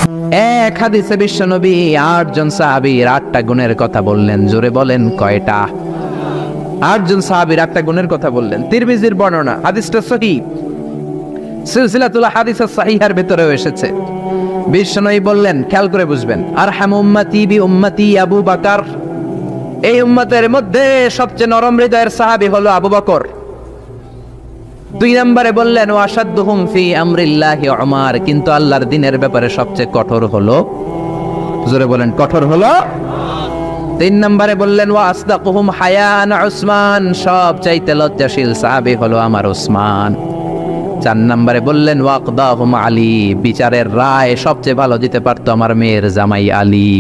এক হাদিসে বিশ্বনবী 8 জন সাহাবীর 8টা গুণের কথা বললেন। জোরে বলেন কয়টা? 8 জন সাহাবীর 8টা গুণের কথা বললেন। তিরমিজির বর্ণনা, হাদিসটা সহিহ, সিলসিলাতুল হাদিসেস সাহিহার ভিতরেও এসেছে। বিশ্বনবী বললেন, খেয়াল করে বুঝবেন, আরহামু উম্মতি বি উম্মতি আবু বকর, এই উম্মতের মধ্যে সবচেয়ে নরম হৃদয়ের সাহাবী হলো আবু বকর। 2 নম্বরে বললেন, ওয়া আশাদ্দুহুম ফি আমরিল্লাহি উমর, কিন্তু আল্লাহর দ্বীনের ব্যাপারে সবচেয়ে কঠোর হলো, জোরে বলেন কঠোর হলো। 3 নম্বরে বললেন, ওয়া আসদাকুহুম হায়ান উসমান, সবচাইতে লজ্জাশীল সাহাবী হলো আমার উসমান। 4 নম্বরে বললেন, ওয়াকদাহুম আলী, বিচারের রায় সবচেয়ে ভালো দিতে পারতো আমার মেয়ের জামাই আলী।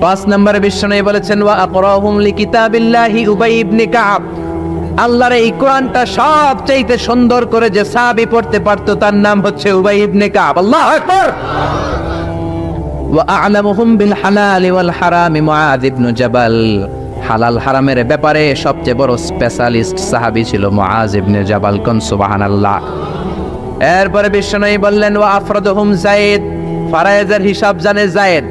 5 নম্বরে বিশ্বনবী বলেছেন, ওয়া আকরাহুম লিকিতাবিল্লাহি উবাই ইবনে কাব, আল্লাহর এই কোরআনটা সবচাইতে সুন্দর করে যে সাহাবী পড়তে পারতো তার নাম হচ্ছে উবাই ইবনে কাব। আল্লাহু আকবার। ওয়া আ'লামুহুম বিল হালালি ওয়াল হারামি মুআয ইবনে জাবাল, হালাল হারামের ব্যাপারে সবচেয়ে বড় স্পেশালিস্ট সাহাবী ছিল মুআয ইবনে জাবাল। কোন সুবহানাল্লাহ। এরপরে বিশ্বনবী বললেন, ওয়া আফরাদুহুম যায়েদ, ফারায়েজের হিসাব জানে যায়েদ।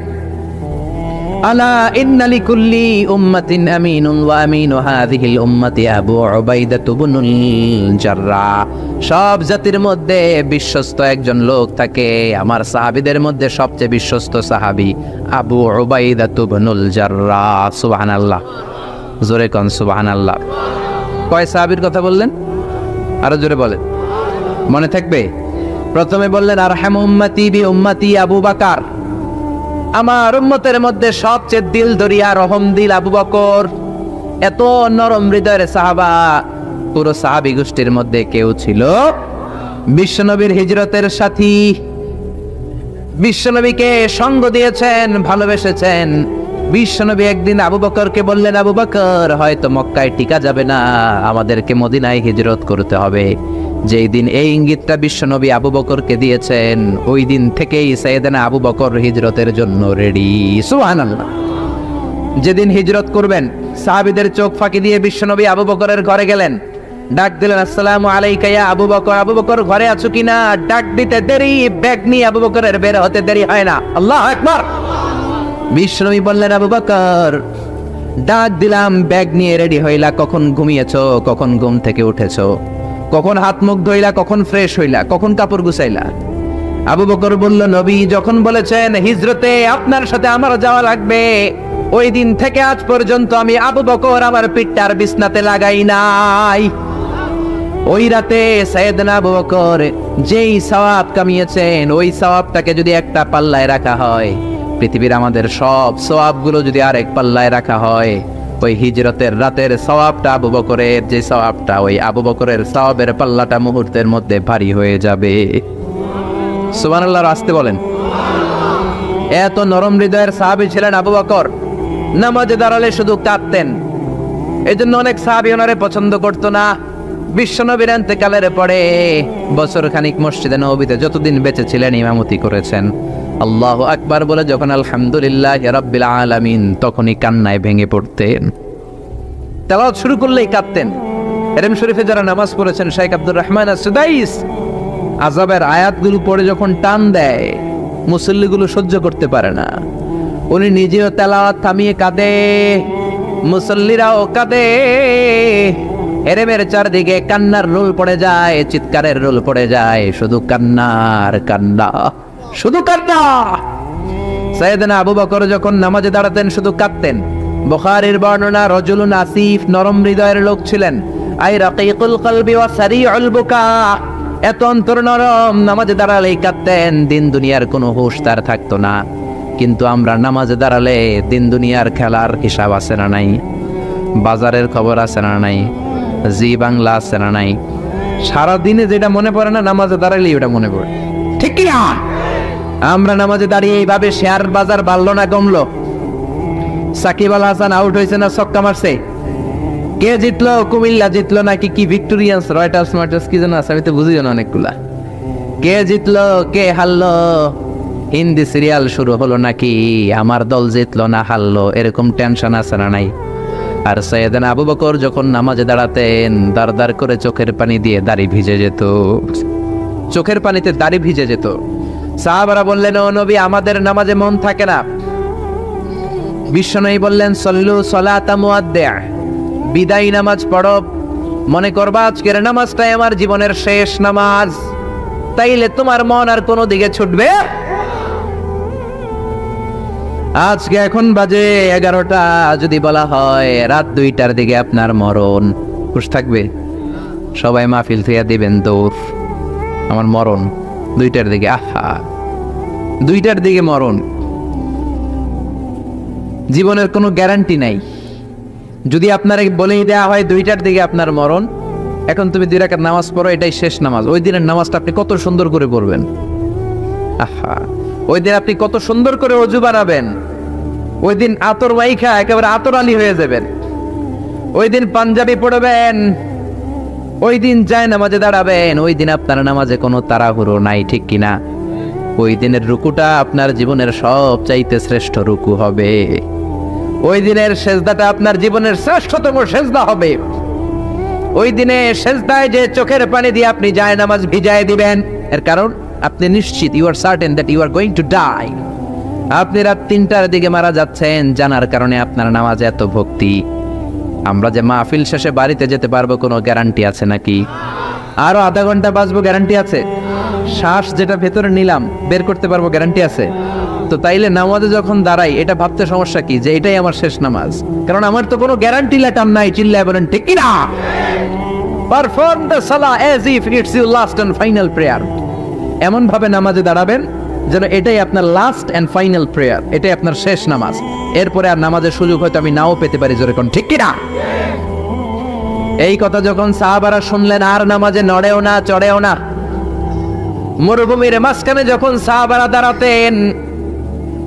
আলা ইন্না লিকুল্লি উম্মাতিন আমিনুন ওয়া আমিনু হাযিহিল উম্মতি আবু উবাইদা ইবনুল জাররাহ, সব জাতির মধ্যে বিশ্বস্ত একজন লোক থাকে, আমার সাহাবীদের মধ্যে সবচেয়ে বিশ্বস্ত সাহাবী আবু উবাইদা ইবনুল জাররাহ। সুবহানাল্লাহ, জোরে কোন সুবহানাল্লাহ। কয় সাহাবীর কথা বললেন? আরো জোরে বলেন, মনে থাকবে। প্রথমে বললেন, আরহামু উম্মতি বি উম্মতি আবু বকর, আমার উম্মতের মধ্যে সবচেয়ে দিল দরিয়া রহম দিল আবু বকর। এত নরম হৃদয়ের সাহাবা পুরো সাহাবী গোষ্ঠীর মধ্যে কেউ ছিল? বিশ্বনবীর হিজরতের সাথী, বিশ্বনবীকে সঙ্গ দিয়েছেন, ভালোবেসেছেন। বিশ্বনবী একদিন আবু বকরকে বললেন, আবু বকর, হয়তো মক্কায় টিকা যাবে না, আমাদেরকে মদিনায় হিজরত করতে হবে। যেই দিন এই ইঙ্গিতটা বিশ্বনবী আবু বকরকে দিয়েছেন, ওই দিন থেকেই সাইয়েদনা আবু বকর হিজরতের জন্য রেডি। সুবহানাল্লাহ। যেদিন হিজরত করবেন, সাহাবীদের চোখ ফাঁকি দিয়ে বিশ্বনবী আবু বকরের ঘরে গেলেন, ডাক দিলেন, আসসালামু আলাইকা ইয়া আবু বকর। আবু বকর ঘরে আছো কিনা? ডাক দিতে দেরি, ব্যাগ নিয়ে আবু বকরের বের হতে দেরি হয় না। আল্লাহু আকবার। বিশ্বনবী বললেন, আবু বকর, ডাক দিলাম, ব্যাগ নিয়ে রেডি হইলা, কখন ঘুমিয়েছো, কখন ঘুম থেকে উঠেছো, কখন হাত মুখ ধইলা, কখন ফ্রেশ হইলা, কখন কাপড় গুছাইলা? আবু বকর বলল, নবী যখন বলেছেন হিজরতে আপনার সাথে আমার যাওয়া লাগবে, ওই দিন থেকে আজ পর্যন্ত আমি আবু বকর আমার পিঠটার বিছনাতে লাগাই নাই। ওই রাতে সাইয়েদনা আবু বকর যেই সওয়াব কামিয়েছেন, ওই সওয়াবটাকে যদি একটা পাল্লায় রাখা হয়, পৃথিবীর আমাদের সব সওয়াবগুলো যদি আরেক পাল্লায় রাখা হয়, ওই হিজরতের রাতের সওয়াবটা আবু বকরের যে সওয়াবটা, ওই আবু বকরের সওয়াবের পাল্লাটা মুহূর্তের মধ্যে ভারী হয়ে যাবে। সুবহানাল্লাহ, আসতে বলেন। এত নরম হৃদয়ের সাহাবী ছিলেন আবু বকর। নামাজে দাঁড়ালে শুধু কাঁদতেন, এজন্য অনেক সাহাবী ওনারে পছন্দ করতো না। বিশ্বনবীর ইন্তেকালের পরে বছর খানিক মসজিদে নববীতে যতদিন বেঁচে ছিলেন ইমামতি করেছেন। আল্লাহু আকবার বলে যখন আলহামদুলিল্লাহি রাব্বিল আলামিন, তখনই কান্নায় ভেঙে পড়তেন। তেলাওয়াত শুরু করলেই কাঁদতেন। এরম শরীফে যারা নামাজ পড়েছেন, শেখ আব্দুর রহমান আস-সুদাইস, আযাবের আয়াতগুলো পড়ে যখন টান দেয়, মুসল্লিগুলো সহ্য করতে পারে না। উনি নিজেও তেলাওয়াত থামিয়ে কাঁদে, মুসল্লিরাও কাঁদে। এরেমের চারদিকে কান্নার রোল পড়ে যায়, চিৎকারের রোল পড়ে যায়, শুধু কান্নার কান্না, শুধু কান্না। সাইয়েদনা আবু বকর যখন নামাজে দাঁড়াতেন শুধু কাঁদতেন। বুখারীর বর্ণনা, রজুলুন আসিফ, নরম হৃদয়ের লোক ছিলেন, আই রাকিকুল কলবি ওয়া সারিউল বুকা, এত অন্তর নরম, নামাজে দাঁড়ালেই কাঁদতেন, দিন দুনিয়ার কোনো হুঁশ তার থাকতো না। কিন্তু আমরা নামাজে দাঁড়ালে দিন দুনিয়ার খেলার হিসাব আছে না নাই, বাজারের খবর আছে না নাই, জি বাংলা আছে না নাই, সারাদিনে যেটা মনে পড়ে না নামাজে দাঁড়ালেই ওটা মনে পড়ে, ঠিক কি না? আমরা নামাজে দাঁড়িয়ে এইভাবে শেয়ার বাজার বাড়লো না কমলো, সাকিব আল হাসান আউট হয়েছে না ছক্কা মারছে, কে জিতলো, কুমিল্লা জিতলো নাকি কি ভিক্টোরিয়ান্স, রয়টার্স মার্টার্স কি যেন আছে, আমি তো বুঝিও না অনেকগুলা, কে জিতলো কে হারলো, হিন্দি সিরিয়াল শুরু হলো নাকি আমার দল জিতলো না হারলো, এরকম টেনশন আছে না নাই? আর সাইয়েদনা আবু বকর যখন নামাজে দাঁড়াতেন, দাঁড় দাঁড় করে চোখের পানি দিয়ে দাড়ি ভিজে যেত, চোখের পানিতে দাড়ি ভিজে যেত। সাহাবারা বললেন, ও নবী, আমাদের নামাজে মন থাকে না। বিশ্বনবী বললেন, সল্লু সলাতা মুআদ্দিআ, বিদায়ী নামাজ পড়ো। মনে করবা আজকের নামাজটাই আমার জীবনের শেষ নামাজ, তাইলে তোমার মন আর কোনো দিকে ছুটবে। আজকে এখন বাজে 11টা, যদি বলা হয় রাত 2টার দিকে আপনার মরণ, খুশ থাকবে? সবাই মাহফিল থেকে দিবেন দৌড়, আমার মরণ 2টার দিকে। আহা, 2টার দিকে মরণ। জীবনের কোনো গ্যারান্টি নাই। যদি আপনার বলেই দেওয়া হয় 2টার দিকে আপনার মরণ, এখন তুমি 2 রাকাত নামাজ পড়ো, এটাই শেষ নামাজ, ওই দিনের নামাজটা আপনি কত সুন্দর করে পড়বেন। আহা, ওই দিন আপনি কত সুন্দর করে ওযু বানাবেন, ওই দিন আতর মাইখা একেবারে আতর আলী হয়ে যাবেন, ওই দিন পাঞ্জাবি পড়বেন, ওই দিন যায় নামাজে দাঁড়াবেন, ওই দিন আপনার নামাজে কোনো তাড়াহুড়ো নাই, ঠিক কিনা? ওই দিনের রুকুটা আপনার জীবনের সবচাইতে শ্রেষ্ঠ রুকু হবে। ওই দিনের সেজদাটা আপনার জীবনের শ্রেষ্ঠতম সেজদা হবে। ওই দিনে সেজদায় যে চোখের পানি দিয়ে আপনি যায় নামাজ ভিজায় দিবেন, এর কারণ আপনি নিশ্চিত, you are certain that you are going to die. আপনি রাত 3টার দিকে মারা যাচ্ছেন, জানার কারণে আপনার নামাজে এত ভক্তি। আমরা যে মাহফিল শেষে বাড়িতে যেতে পারবো কোনো গ্যারান্টি আছে নাকি? আরো আধা ঘন্টা বাঁচবো, গ্যারান্টি আছে? শ্বাস যেটা ভেতরে নিলাম বের করতে পারবো, গ্যারান্টি আছে? তো তাইলে নামাজে যখন দাঁড়াই, এটা ভাবতে সমস্যা কি যে এটাই আমার শেষ নামাজ? কারণ আমার তো কোনো গ্যারান্টি লেটার নাই। চিল্লায় বলেন ঠিক কিনা? Perform the salah as if it's your last and final prayer. এমন ভাবে নামাজে দাঁড়াবেন যেন এটাই আপনার লাস্ট এন্ড ফাইনাল প্রেয়ার, এটাই আপনার শেষ নামাজ। এরপরে আর নামাজের সুযোগ হয়তো আমি নাও পেতে পারি, জোরে কোন ঠিক কিনা? এই কথা যখন সাহাবারা শুনলেন, আর নামাজে নড়েও না, চড়েও না। মরুভূমির মাঝখানে যখন সাহাবারা দাঁড়াতেন,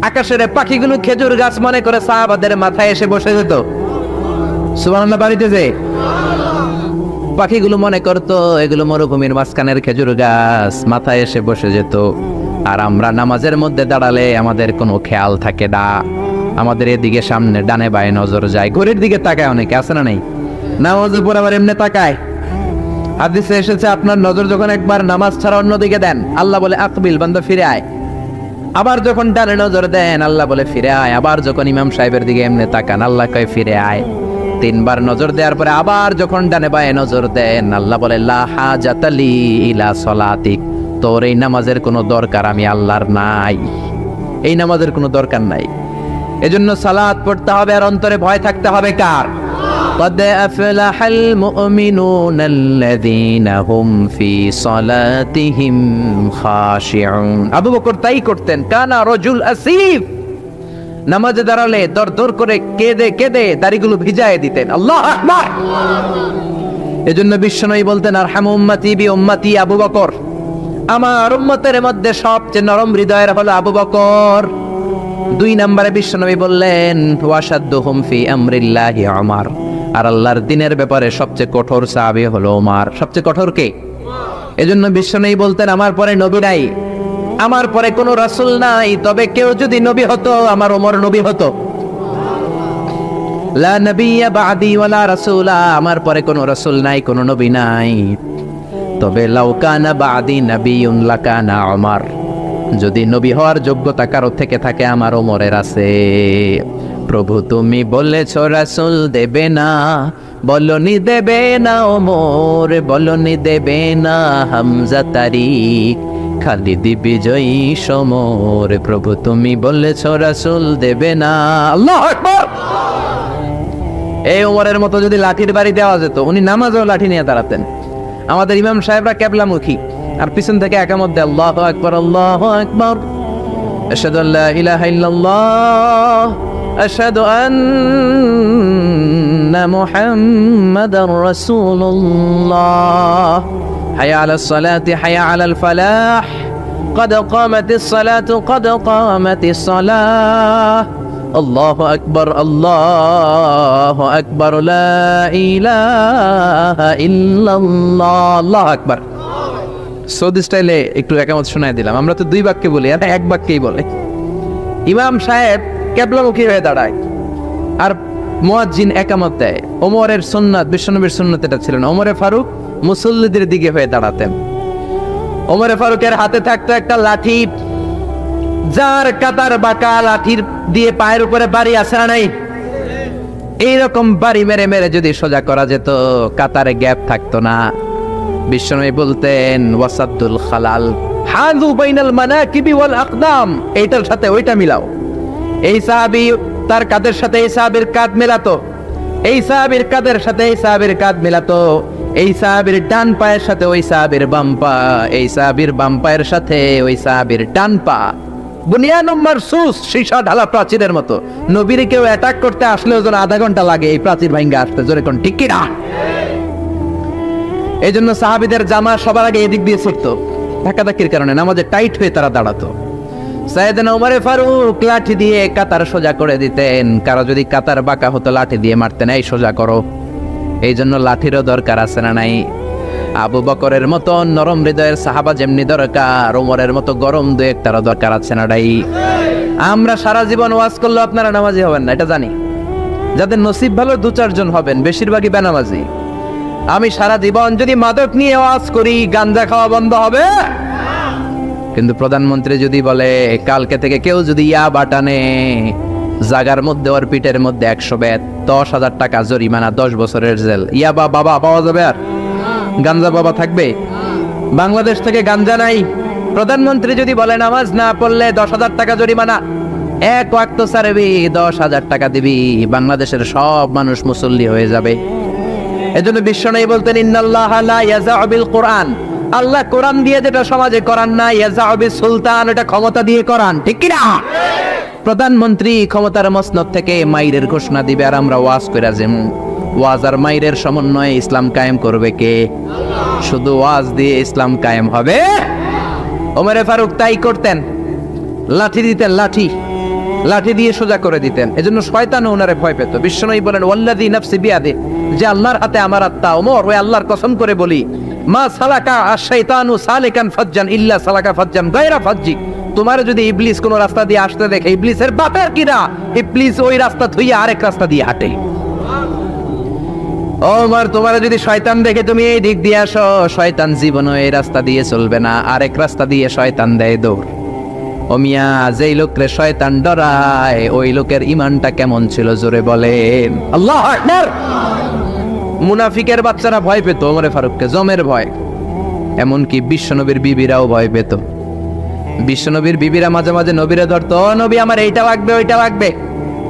আকাশের পাখিগুলো খেজুর গাছ মনে করে সাহাবাদের মাথায় এসে বসে যেত। সুবহানাল্লাহ, বাড়িতে যে পাখিগুলো মনে করতো এগুলো মরুভূমির মাঝখানের খেজুর গাছ, মাথায় এসে বসে যেত। আর আমরা নামাজের মধ্যে দাঁড়ালে আমাদের কোনো খেয়াল থাকে না, আমাদের এদিকে সামনে ডানে বায়ে নজর যায়, ঘড়ির দিকে তাকায়, অনেকে আছে না নেই? নামাজের পর আবার এমনি তাকায়। হাদিসে এসেছে, আপনার নজর যখন একবার নামাজ ছাড়া অন্যদিকে দেন, আল্লাহ বলে আকবিল, বান্দা ফিরে আয়। আবার যখন ডানে নজর দেন, আল্লাহ বলে ফিরে আয়। আবার যখন ইমাম সাহেবের দিকে এমনি তাকান, আল্লাহ কয় ফিরে আয়। 3বার নজর দেওয়ার পরে আবার যখন ডানে বায়ে নজর দেন, আল্লাহ বলে লা হাজাতা লি ইলা সলাতিক, তোর এই নামাজের কোনো দরকার আমি আল্লাহর নাই, এই নামাজের কোনো দরকার নাই। এজন্য সালাত পড়তে হবে আর অন্তরে ভয় থাকতে হবে কার? قد أفلح المؤمنون الذين هم في صلاتهم خاشعون। আবু বকর তাই করতেন, কানা রজুল আসিফ, নামাজে দাঁড়ালে দর করে কেঁদে কেঁদে দাড়িগুলো ভিজায় দিতেন। আল্লাহু আকবার। এজন্য বিশ্বনবী বলতেন, আরহামু উম্মতি বি উম্মতি আবু বকর, আমার উম্মতের মধ্যে সবচেয়ে নরম হৃদয়ের হলো আবু বকর। 2 নম্বরে বিশ্বনবী বললেন, ওয়াশাদ্দুহুম ফি আমরিল্লাহি উমর, আর আল্লাহর দ্বীনের ব্যাপারে সবচেয়ে কঠোর সাহাবী হলো ওমর। সবচেয়ে কঠোর কে? এজন্য বিশ্বনবী বলতেন, আমার পরে নবী নাই, আমার পরে কোনো রাসূল নাই, তবে কেউ যদি নবী হতো আমার ওমর নবী হতো। লা নবিয়্যা বা'দি ওয়ালা রাসূলা, আমার পরে কোনো রাসূল নাই, কোনো নবী নাই, তবে লাউ কানা বা'দি নাবিয়্যুন লাকানা ওমর, যদি নবী হওয়ার যোগ্যতা কারো থেকে থাকে আমার ওমরের আছে। প্রভু তুমি বলেছ রাসূল দেবে না, বলনি দেবে না ওমর, বলনি দেবে না হামজা তারিক, খালিদ বিজয়ী সমর। প্রভু তুমি বলেছ রাসূল দেবে না। আল্লাহু আকবার। এই ওমরের মতো যদি লাঠির বাড়ি দেওয়া যেত, উনি নামাজেও লাঠি নিয়ে দাঁড়াতেন। আমাদের ইমাম সাহেবরা কেবলামুখী, আর পিছন থেকে একামত দেয়, আল্লাহু আকবার, আল্লাহু আকবার, আশহাদু আল্লা ইলাহা ইল্লাল্লাহ, আশহাদু আন্না মুহাম্মাদার রাসূলুল্লাহ, হাইয়া আলাস সালাতি হাইয়া আলাল ফালাহ, قد قامت الصلاة قد قامت الصلاة, আল্লাহু আকবার, আল্লাহু আকবার, লা ইলাহা ইল্লাল্লাহ, আল্লাহু আকবার। সৌদি স্টাইলে একটু একামত শোনায় দিলাম। আমরা তো 2 বাক্যে বলি, আর 1 বাক্যেই বলে। ইমাম সাহেব কিবলামুখী হয়ে দাঁড়ায় আর মুয়াজ্জিন একামত দেয়। ওমরের সুন্নাত, বিশ্বনবীর সুন্নাত এটা ছিল না। ওমরে ফারুক মুসল্লিদের দিকে হয়ে দাঁড়াতেন। ওমরে ফারুকের হাতে থাকতো একটা লাঠি, যার কাতার বাঁকা লাঠির দিয়ে পায়ের উপরে বাড়ি আছে না নাই, এইরকম বাড়ি মেরে মেরে যদি সোজা করা যেত, কাতারে গ্যাপ থাকতো না। বিশ্বনবী বলতেন ওয়াসাদুল খালাল হাযু বাইনাল মানাকিবি ওয়াল আকদাম, এইটার সাথে ওইটা মিলাও। এই সাহাবী তার কাঁধের সাথে এই সাহাবীর কাঁধ মেলাতো, এই সাহাবীর কাঁধের সাথে এই সাহাবীর কাঁধ মেলাতো, এই সাহাবীর ডান পায়ের সাথে ওই সাহাবীর বাম পা, এই সাহাবীর বাম পায়ের সাথে ওই সাহাবীর ডান পা। বুনিয়ানুম মারসুস, সীসা ঢালা প্রাচীরের মতো। নবীর কেউ অ্যাটাক করতে আসলেও যেন আধা ঘন্টা লাগে এই প্রাচীর ভাঙ্গা আসতে, জোরে কোন ঠিক কি না? এই জন্য সাহাবীদের জামা সবার আগে এদিক দিয়ে ছুটতো, ধাক্কাধাক্কির কারণে নামাজে টাইট হয়ে তারা দাঁড়াতো। সাইয়েদনা ওমর ফারুক লাঠি দিয়ে কাতার সোজা করে দিতেন, কারো যদি কাতার বাঁকা হতো লাঠি দিয়ে মারতেন, এই সোজা করো। এই জন্য লাঠিরও দরকার আছে না নাই? আবু বকরের মতো নরম হৃদয়ের সাহাবা যেমনি দরকার, ওমরের মতো গরম দু একটারও দরকার আছে না নাই? আমরা সারা জীবন ওয়াজ করলেও আপনারা নামাজি হবেন না, এটা জানি। যাদের নসিব ভালো দু চারজন হবেন, বেশিরভাগই বেনামাজি। আমি সারা জীবন যদি মাদক নিয়ে ওয়াজ করি, গাঞ্জা খাওয়া বন্ধ হবে? কিন্তু প্রধানমন্ত্রী যদি বলে কালকে থেকে কেউ যদি ইয়াবা টানে, জাগার মধ্যে ওর পিঠের মধ্যে 100 বেত, 10,000 টাকা জরিমানা, 10 বছরের জেল। ইয়াবা বাবা পাওয়া যাবে? আর গাঞ্জা বাবা থাকবে? বাংলাদেশ থেকে গাঞ্জা নাই। প্রধানমন্ত্রী যদি বলে নামাজ না পড়লে 10,000 টাকা জরিমানা, এক ওয়াক্ত ছাড়বি 10,000 টাকা দিবি, বাংলাদেশের সব মানুষ মুসল্লি হয়ে যাবে। এজন্য বিশ্বনবী বলতেন ইন্নাল্লাহা লা ইয়াযাউ বিল কুরআন, আল্লাহ কোরআন দিয়ে যেটা সমাজে করান না, ইয়াযাউ বিস সুলতান, এটা ক্ষমতা দিয়ে করান, ঠিক কি না? প্রধানমন্ত্রী ক্ষমতার মসনদ থেকে মাইরের ঘোষণা দিবে, আর আমরা ওয়াজ কইরা যেমন ওয়াজ আর মাইরের সমন্বয়ে ইসলাম কায়েম করবে কে? শুধু ওয়াজ দিয়ে ইসলাম কায়েম হবে? ওমরে ফারুক তাই করতেন, লাঠি দিতেন, লাঠি লাঠি দিয়ে সোজা করে দিতেন। এজন্য শয়তান ওনারে ভয় পেত। বিশ্বনবী বলেন ওয়াল্লাযী নাফসি বিয়াদি, যে আল্লাহর হাতে আমার আত্মা, ওমর ওই আল্লাহর কসম করে বলি, মা সালাকা আশ-শাইতানু সালিকান ফাজ্জান ইল্লা সালাকা ফাজ্জান গায়রা ফাজ্জি, তোমার যদি ইবলিস কোন রাস্তা দিয়ে আসতে দেখে, ইবলিসের বাপের কিনা, ইবলিস ওই রাস্তা থুইয়া আরেক রাস্তা দিয়ে হাঁটে। ওমর তোমার যদি শয়তান দেখে তুমি এই দিক দিয়ে আসো, শয়তান জীবনও এই রাস্তা দিয়ে চলবে না, আরেক রাস্তা দিয়ে শয়তান দেয় দৌড়। ও মিয়া, যেই লোকরে শয়তান ডরায় ওই লোকের ইমানটা কেমন ছিল জোরে বলেন আল্লাহু আকবার। মুনাফিকের বাচ্চারা ভয় পেত ওমরে ফারুককে, জমের ভয়। এমনকি বিশ্বনবীর বিবিরাও ভয় পেত। বিশ্বনবীর বিবিরা মাঝে মাঝে নবীরে ধরতো, ও নবী আমার এইটা লাগবে ওইটা লাগবে।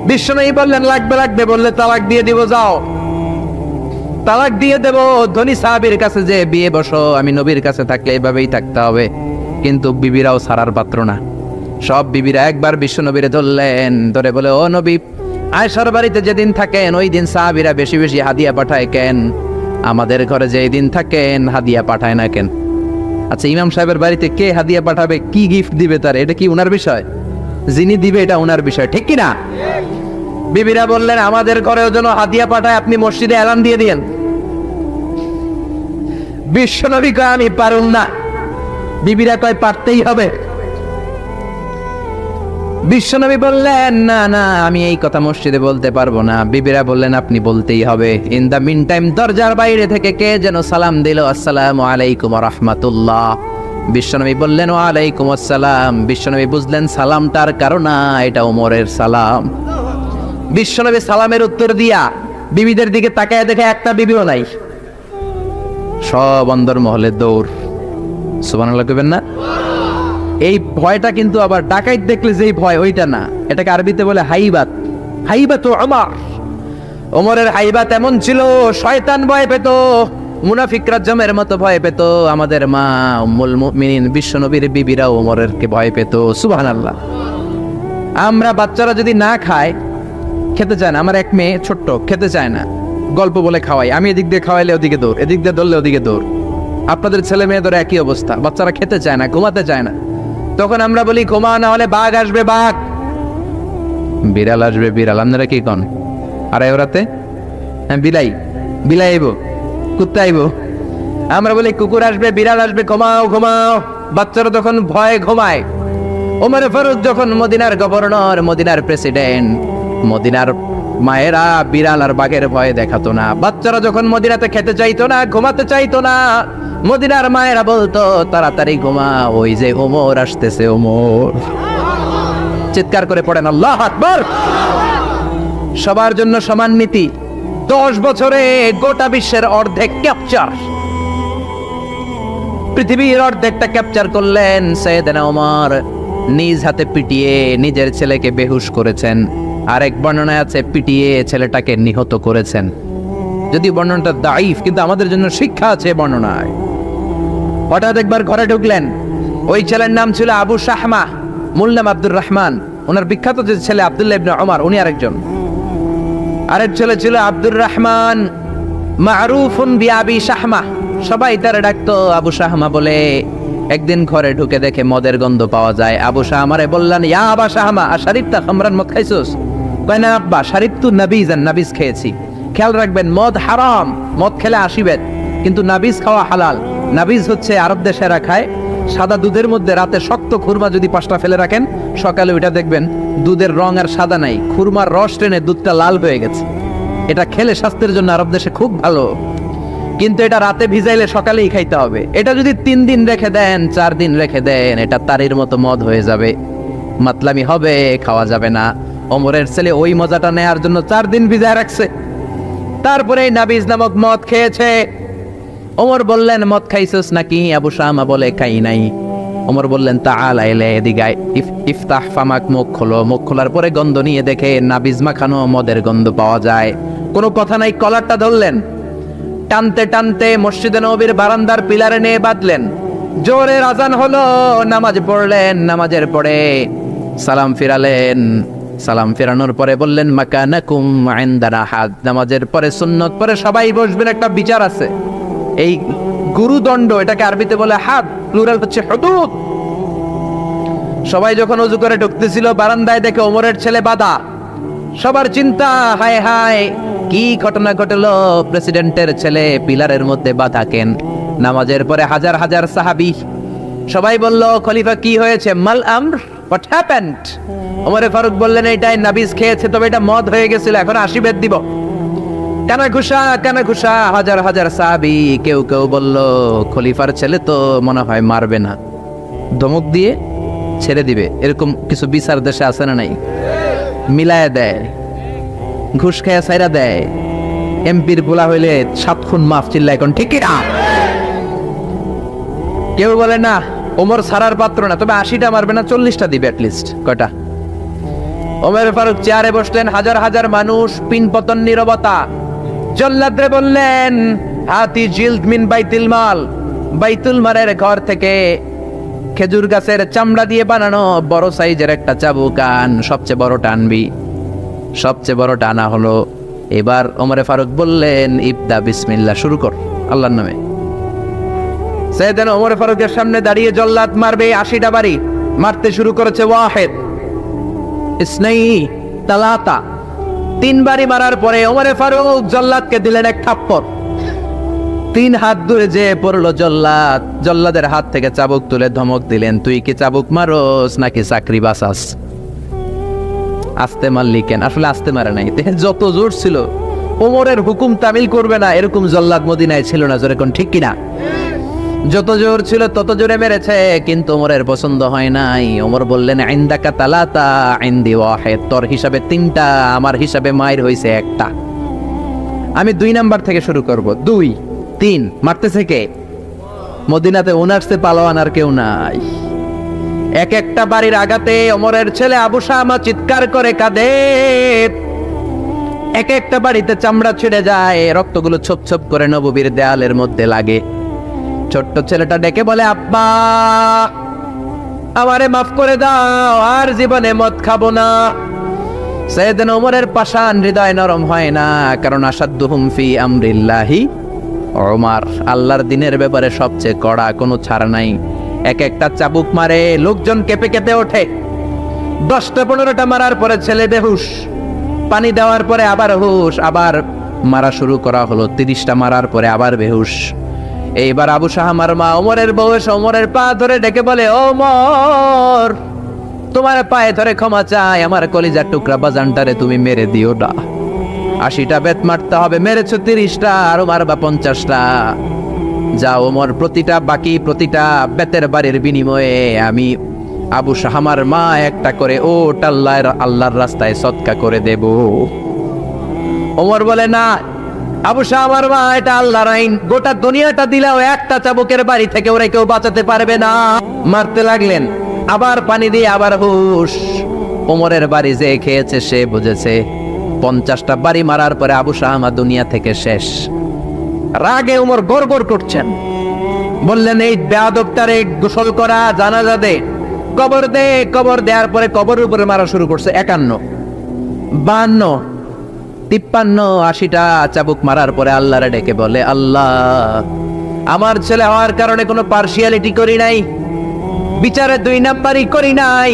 বিশ্বনবী বললেন লাগবে লাগবে, বললে তালাক দিয়ে দিব, যাও তালাক দিয়ে দেব। ধনী সাহাবীর কাছে যে বিয়ে বসো, আমি নবীর কাছে থাকলে এভাবেই থাকতে হবে। কিন্তু বিবিরাও ছাড়ার পাত্র না। সব বিবিরা একবার বিশ্বনবীরে ধরলেন, ধরে বলে ও নবী, আয়েশার বাড়িতে যেদিন থাকেন ওই দিন সাহাবীরা বেশি বেশি হাদিয়া পাঠায় কেন? আমাদের ঘরে যেই দিন থাকেন হাদিয়া পাঠায় না কেন? আচ্ছা, ইমাম সাহেবের বাড়িতে কে হাদিয়া পাঠাবে, কি গিফট দিবে তার, এটা কি উনার বিষয়? যিনি দিবে এটা উনার বিষয়, ঠিক কি না? বিবিরা বললেন আমাদের ঘরেও যেন হাদিয়া পাঠায়, আপনি মসজিদে এলান দিয়ে দিয়েন। বিশ্বনবী কয় আমি পারুম না, বিবিরা কয় পারতেই হবে। বিশ্বনবী বললেন না না, আমি এই কথা মসজিদে বলতে পারবো না। বিবিরা বললেন আপনি বলতেই হবে। ইন দা মিন টাইম দরজার বাইরে থেকে কে যেন সালাম দিল, আসসালামু আলাইকুম ওয়া রাহমাতুল্লাহ। বিশ্বনবী বললেন ওয়া আলাইকুম আসসালাম। বিশ্বনবী বুঝলেন সালামটার কারণ না, এটা ওমরের সালাম। বিশ্বনবী সালামের উত্তর দিয়া বিবিদের দিকে তাকায় দেখে একটা বিবিও নাই, সব অন্দরমহলে দৌড়। সুবহানাল্লাহ কইবেন না? এই ভয়টা কিন্তু আবার ডাকাইত দেখলে যেই ভয় ওইটা না, এটাকে আরবিতে বলে হাইবাত। হাইবাত ওমর, ওমরের হাইবাত এমন ছিল, শয়তান ভয় পেত, মুনাফিকরা জমের মতো ভয় পেত। আমাদের মা উম্মুল মুমিনিন বিশ্বনবীর বিবিরা ওমরের কে ভয় পেত। সুবহানাল্লাহ। আমরা বাচ্চারা যদি না খায়, খেতে চায় না, আমার এক মেয়ে ছোট্ট খেতে চায় না, গল্প বলে খাওয়াই, আমি এদিক দিয়ে খাওয়াইলে ওদিকে দৌড়, এদিক দিয়ে ধরলে ওদিকে দৌড়। আপনাদের ছেলে মেয়েদের একই অবস্থা, বাচ্চারা খেতে চায় না, ঘুমাতে চায় না। তখন আমরা বলি ঘুমা, না হলে বাঘ আসবে বাঘ, বিড়াল আসবে বিড়াল। আপনারা কি কন? আর ওরাতে হ্যাঁ বিলাই বিলাই আইব, কুত্তা আইব। আমরা বলি কুকুর আসবে বিড়াল আসবে, ঘুমাও ঘুমাও। বাচ্চারা তখন ভয়ে ঘুমায়। ওমর ফারুক যখন মদিনার গভর্নর, মদিনার প্রেসিডেন্ট, মদিনার মায়েরা বিড়াল আর বাঘের ভয়ে দেখাতো না। বাচ্চারা যখন মদিনাতে খেতে চাইতো না, ঘুমাতে চাইতো না, মদিনার মায়েরা বলতো তাড়াতাড়ি ঘুমা, ওই যে ওমর আসতেছে ওমর। চিৎকার করে পড়েন আল্লাহু আকবার। সবার জন্য সমান নীতি, 10 বছরে গোটা বিশ্বের অর্ধেক ক্যাপচার, পৃথিবীর অর্ধেকটা ক্যাপচার করলেন সৈয়দনা ওমর। নিজ হাতে পিটিয়ে নিজের ছেলেকে বেহুশ করেছেন, আরেক বর্ণনায় আছে পিটিয়ে ছেলেটাকে নিহত করেছেন। যদি বর্ণনাটা দাইফ, কিন্তু আমাদের জন্য শিক্ষা আছে বর্ণনায়। হঠাৎ একবার ঘরে ঢুকলেন, ওই ছেলের নাম ছিল আবু শাহমা, মূল নাম আব্দুর রহমান। ওনার বিখ্যাত যে ছেলে আব্দুল্লাহ ইবনে ওমর, উনি আরেকজন। আরেক ছেলে ছিল আব্দুর রহমান, মারুফুন বিআবি শাহমা, সবাই তারে ডাকতো আবু শাহমা বলে। একদিন ঘরে ঢুকে দেখে মদের গন্ধ পাওয়া যায়। আবু শাহমারে বললেন, ইয়া আবা শাহমা আশারিবতা খামরান, মদ খাইছস? কয় না আব্বা, শারিবতু নাবিজান, নাবিজ খেয়েছি। খেয়াল রাখবেন, মদ হারাম, মদ খেলে আসিবেন, কিন্তু নাবিজ খাওয়া হালাল। নাবিজ হচ্ছে আরব দেশেরা খায়, সাদা দুধের মধ্যে রাতে শক্ত খুরমা যদি 5টা ফেলে রাখেন, সকালে ওইটা দেখবেন দুধের রং আর সাদা নাই, খুরমার রস টেনে দুধটা লাল হয়ে গেছে। এটা খেলে স্বাস্থ্যের জন্য আরব দেশে খুব ভালো, কিন্তু এটা রাতে ভিজাইলে সকালেই খাইতে হবে। এটা যদি 3 দিন রেখে দেন, 4 দিন রেখে দেন, এটা তারির মতো মদ হয়ে যাবে, মাতলামি হবে, খাওয়া যাবে না। ওমরের ছেলে ওই মজাটা নেয়ার জন্য 4 দিন ভিজায় রাখছে, তারপরে নাবিজ নামক মদ খেয়েছে। ওমর বললেন, মদ খাইছস নাকি? আবু শামা বলে, খাই নাই। ওমর বললেন, তাআলা ইলা এদিকে, ইফতাহ ফামাক, মুখ খোলো। মুখ খোলার পরে গন্ধ নিয়ে দেখে নাবিজ মাখানো মদের গন্ধ পাওয়া যায়। কোনো কথা নাই, কলারটা ধরলেন, টানতে টানতে মসজিদে নববীর বারান্দার পিলারে নিয়ে বাঁধলেন। জোরে আজান হলো, নামাজ পড়লেন। নামাজের পরে সালাম ফিরালেন। সালাম ফেরানোর পরে বললেন, মাকানাকুম ইনদানা হাদ। নামাজের পরে সুন্নত পরে সবাই বসবেন, একটা বিচার আছে। এই গুরুদণ্ড, এটাকে আরবিতে বলে হাদ, প্লুরাল হচ্ছে হুদুদ। সবাই যখন ওযু করে ঢুকতেছিল, বারান্দায় দেখে ওমরের ছেলে বাধা। সবার চিন্তা, হায় হায় কি ঘটনা ঘটলো, প্রেসিডেন্টের ছেলে পিলারের মধ্যে বাধা কেন? নামাজের পরে হাজার হাজার সাহাবী সবাই বলল, খলিফা কি হয়েছে? মাল আমর, হোয়াট হ্যাপেন্ড? ওমরে ফারুক বললেন, এটাই নাবিজ খেয়েছে, তবে এটা মদ হয়ে গেছিল, এখন 80 বেদ দিব। কেন ঘুষা, কেন ঘুষা? হাজার হাজার সাহাবী। কেউ কেউ বলল, খলিফার ছেলে তো মনে হয় মারবে না, ধমক দিয়ে ছেড়ে দিবে। এরকম কিছু বিচার দেশে আছে না নাই? মিলায় দেয়, ঘুষ খেয়ে সাইরা দেয়। এমপির গোলা হইলে 7 খুন মাফ, চিল্লা এখন ঠিক না? কেউ বলে না, ওমর সারার পাত্র না, তবে 80টা মারবে না, 40টা দিবে অ্যাটলিস্ট। কয়টা? ওমর ফারুক চেয়ারে বসলেন, হাজার হাজার মানুষ, পিন পতন, নীরবতা। জল্লাদরে বললেন, হাতি জিলদ মিন বাইতুল মাল, বাইতুল মালের ঘর থেকে খেজুর গাছের চামড়া দিয়ে বানানো বড় সাইজের একটা চাবুক আন, সবচেয়ে বড় টানবি। সবচেয়ে বড় টানা হলো। এবার ওমরে ফারুক বললেন, ইবদা বিসমিল্লাহ, শুরু কর আল্লাহর নামে। সাইয়েদনা ওমর ফারুকের সামনে দাঁড়িয়ে জল্লাদ মারবে 80টা বাড়ি। মারতে শুরু করেছে, ওয়াহিদ, ইসনাই, তালাতা, 3 বাড়ি মারার পরে ওমরে ফারুক জল্লাদকে দিলেন এক থাপ্পড়। 3 হাত দূরে যে পড়লো জল্লাদ। জল্লাদের হাত থেকে চাবুক তুলে ধমক দিলেন, তুই কি চাবুক মারোস নাকি চাকরি বাঁচাস? আস্তে মারলি কেন? আসলে আস্তে মারে নাই, যত জোর ছিল। ওমরের হুকুম তামিল করবে না এরকম জল্লাদ মদিনায় ছিল না, জোরে কোন ঠিক কিনা? যত জোর ছিল তত জোরে মেরেছে, কিন্তু ওমরের পছন্দ হয় নাই। ওমর বললেন, ইনদাকা তালাতা ইনদি ওয়াহিদ, তোর হিসাবে 3টা, আমার হিসাবে মায়ের হইছে 1টা। আমি 2 নাম্বার থেকে শুরু করব। 2, 3। মারতেছে কে? মদিনাতে ওনারসে পালোয়ান আর কেউ নাই। এক একটা বাড়ির আঘাতে ওমরের ছেলে আবু শামা চিৎকার করে কাঁদে। এক একটা বাড়িতে চামড়া ছিঁড়ে যায়, রক্তগুলো ছোপ ছোপ করে নববীর দেয়ালের মধ্যে লাগে। ছোট্ট ছেলেটা ডেকে বলে, আব্বা আমারে মাফ করে দাও, আর জীবনে মদ খাবো না। সাইয়েদনা ওমরের পাষাণ হৃদয় নরম হয় না, কারণ আসাদ্দুহুম ফি আমরিল্লাহি ওমর, আল্লাহর দিনের ব্যাপারে সবচেয়ে কড়া, কোনো ছাড় নাই। এক একটা চাবুক মারে, লোকজন কেঁপে কেঁপে ওঠে। 10টা 15টা মারার পরে ছেলে বেহুশ, পানি দেওয়ার পরে আবার হুশ, আবার মারা শুরু করা হলো। 30টা মারার পরে আবার বেহুশ। এইবার আবু শাহমার মা ওমরের বউ এসে ওমরের পা ধরে ডেকে বলে, ওমর তোমার পায়ে ধরে ক্ষমা চাই, আমার কলিজার টুকরা বাজানটারে তুমি মেরে দিও না। 80টা বেত মারতে হবে, মেরেছো 30টা, আরো মারবা 50টা। যা ওমর, প্রতিটা বাকি, প্রতিটা বেতের বাড়ির বিনিময়ে আমি আবু শাহামার মা একটা করে ওট আল্লাহর রাস্তায় সদকা করে দেব। ওমর বলে না আবু শাহামার মা, এটা আল্লাহর আইন, গোটা দুনিয়াটা দিলেও একটা চাবুকের বাড়ি থেকে ওরা কেউ বাঁচাতে পারবে না। মারতে লাগলেন, আবার পানি দিয়ে আবার হুশ। ওমরের বাড়ি যে খেয়েছে সে বুঝেছে 50টা বাড়ি মারার পরে আবু শাহামা দুনিয়া থেকে শেষ। রাগে ওমর গড়গড় করছেন, বললেন এই বেয়াদবটারে গোসল করা, জানাজা দে, কবর দে। কবর দেওয়ার পরে কবরের উপরে মারা শুরু করছে 51, 52, 53, 80টা চাবুক মারার পরে আল্লাহরে ডেকে বলে, আল্লাহ আমার ছেলে হওয়ার কারণে কোনো পার্সিয়ালিটি করি নাই, বিচারে 2 নাম্বারই করি নাই,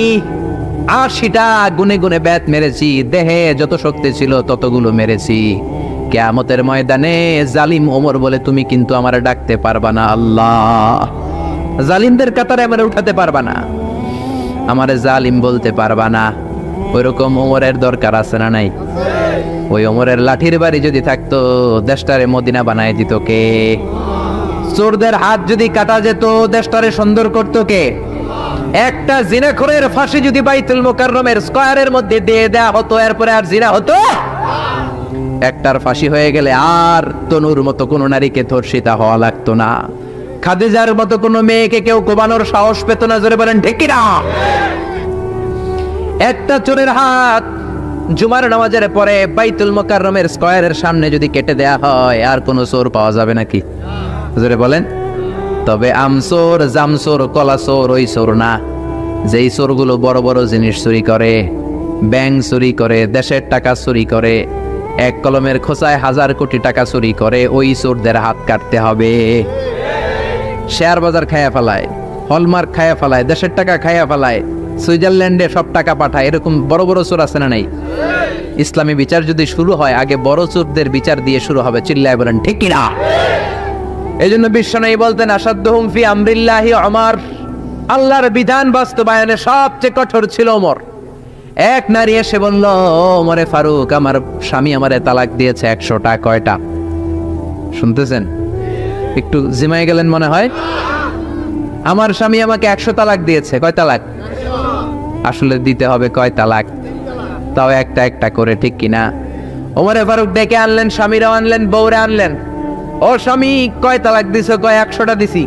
80টা গুনে গুনে ব্যাত মেরেছি, দেহে যত শক্তি ছিল ততগুলো মেরেছি। কিয়ামতের ময়দানে জালিম ওমর বলে তুমি কিন্তু আমারে ডাকতে পারবা না, আল্লাহ জালিমদের কাতারে আমারে উঠাতে পারবা না, আমারে জালিম বলতে পারবা না। ওইরকম ওমরের দরকার আছে না নাই? ওই ওমরের লাঠির বাড়ি যদি থাকতো দেশটারে মদিনা বানায় দিত কে? চোরদের হাত যদি কাটা যেত দেশটারে সুন্দর করতো কে? একটা জিনাখোরের ফাঁসি যদি বাইতুল মুকাররমের স্কয়ারের মধ্যে দিয়ে দেয়া হতো, এরপরে আর জিনা হতো? একটার ফাঁসি হয়ে গেলে আর তনুর মতো কোনো নারীকে ধর্ষিতা হওয়া লাগতো না, খাদিজার মতো কোনো মেয়েকে কেউ কোবানোর সাহস পেত না। জোরে বলেন ঠিক কি না? একটা চোরের হাত জুমার নামাজের পরে বাইতুল মুকাররমের স্কয়ারের সামনে যদি কেটে দেয়া হয় আর কোনো চোর পাওয়া যাবে নাকি? জোরে বলেন। তবে আমচোর, জামচোর, কলাচোর ওই চোর না, যেই চোরগুলো বড় বড় জিনিস চুরি করে, ব্যাংক চুরি করে, দেশের টাকা চুরি করে, এক কলমের খোঁচায় 1000 কোটি টাকা চুরি করে, ওই চোরদের হাত কাটতে হবে। শেয়ার বাজার খায়া ফেলায়, হলমার্ক খায়া ফেলায়, দেশের টাকা খায়া ফেলায়, সুইজারল্যান্ডে সব টাকা পাঠায়, এরকম বড় বড় চোর আছে না নাই? ইসলামী বিচার যদি শুরু হয় আগে বড় চোরদের বিচার দিয়ে শুরু হবে। চিল্লায় বলেন ঠিক কি না? এই জন্য বিশ্বনবী বলতেন আসাদ্দুহুম ফি আমরিল্লাহি ওমর, আল্লাহর বিধান বাস্তবায়নে সবচেয়ে কঠোর ছিল ওমর। এক নারী এসে বলল, ওমরে ফারুক আমার স্বামী আমারে তালাক দিয়েছে 100টা। কয়টা? শুনতেছেন? একটু জিমাই গেলেন মনে হয়। আমার স্বামী আমাকে 100 তালাক দিয়েছে। কয় তালাক? আসলে দিতে হবে কয় তালাক? তাও একটা একটা করে, ঠিক কিনা? ওমরে ফারুক ডেকে আনলেন, স্বামীরাও আনলেন, বউরে আনলেন। ও স্বামী কয় তালাক দিছো? কয় 100টা দিছি।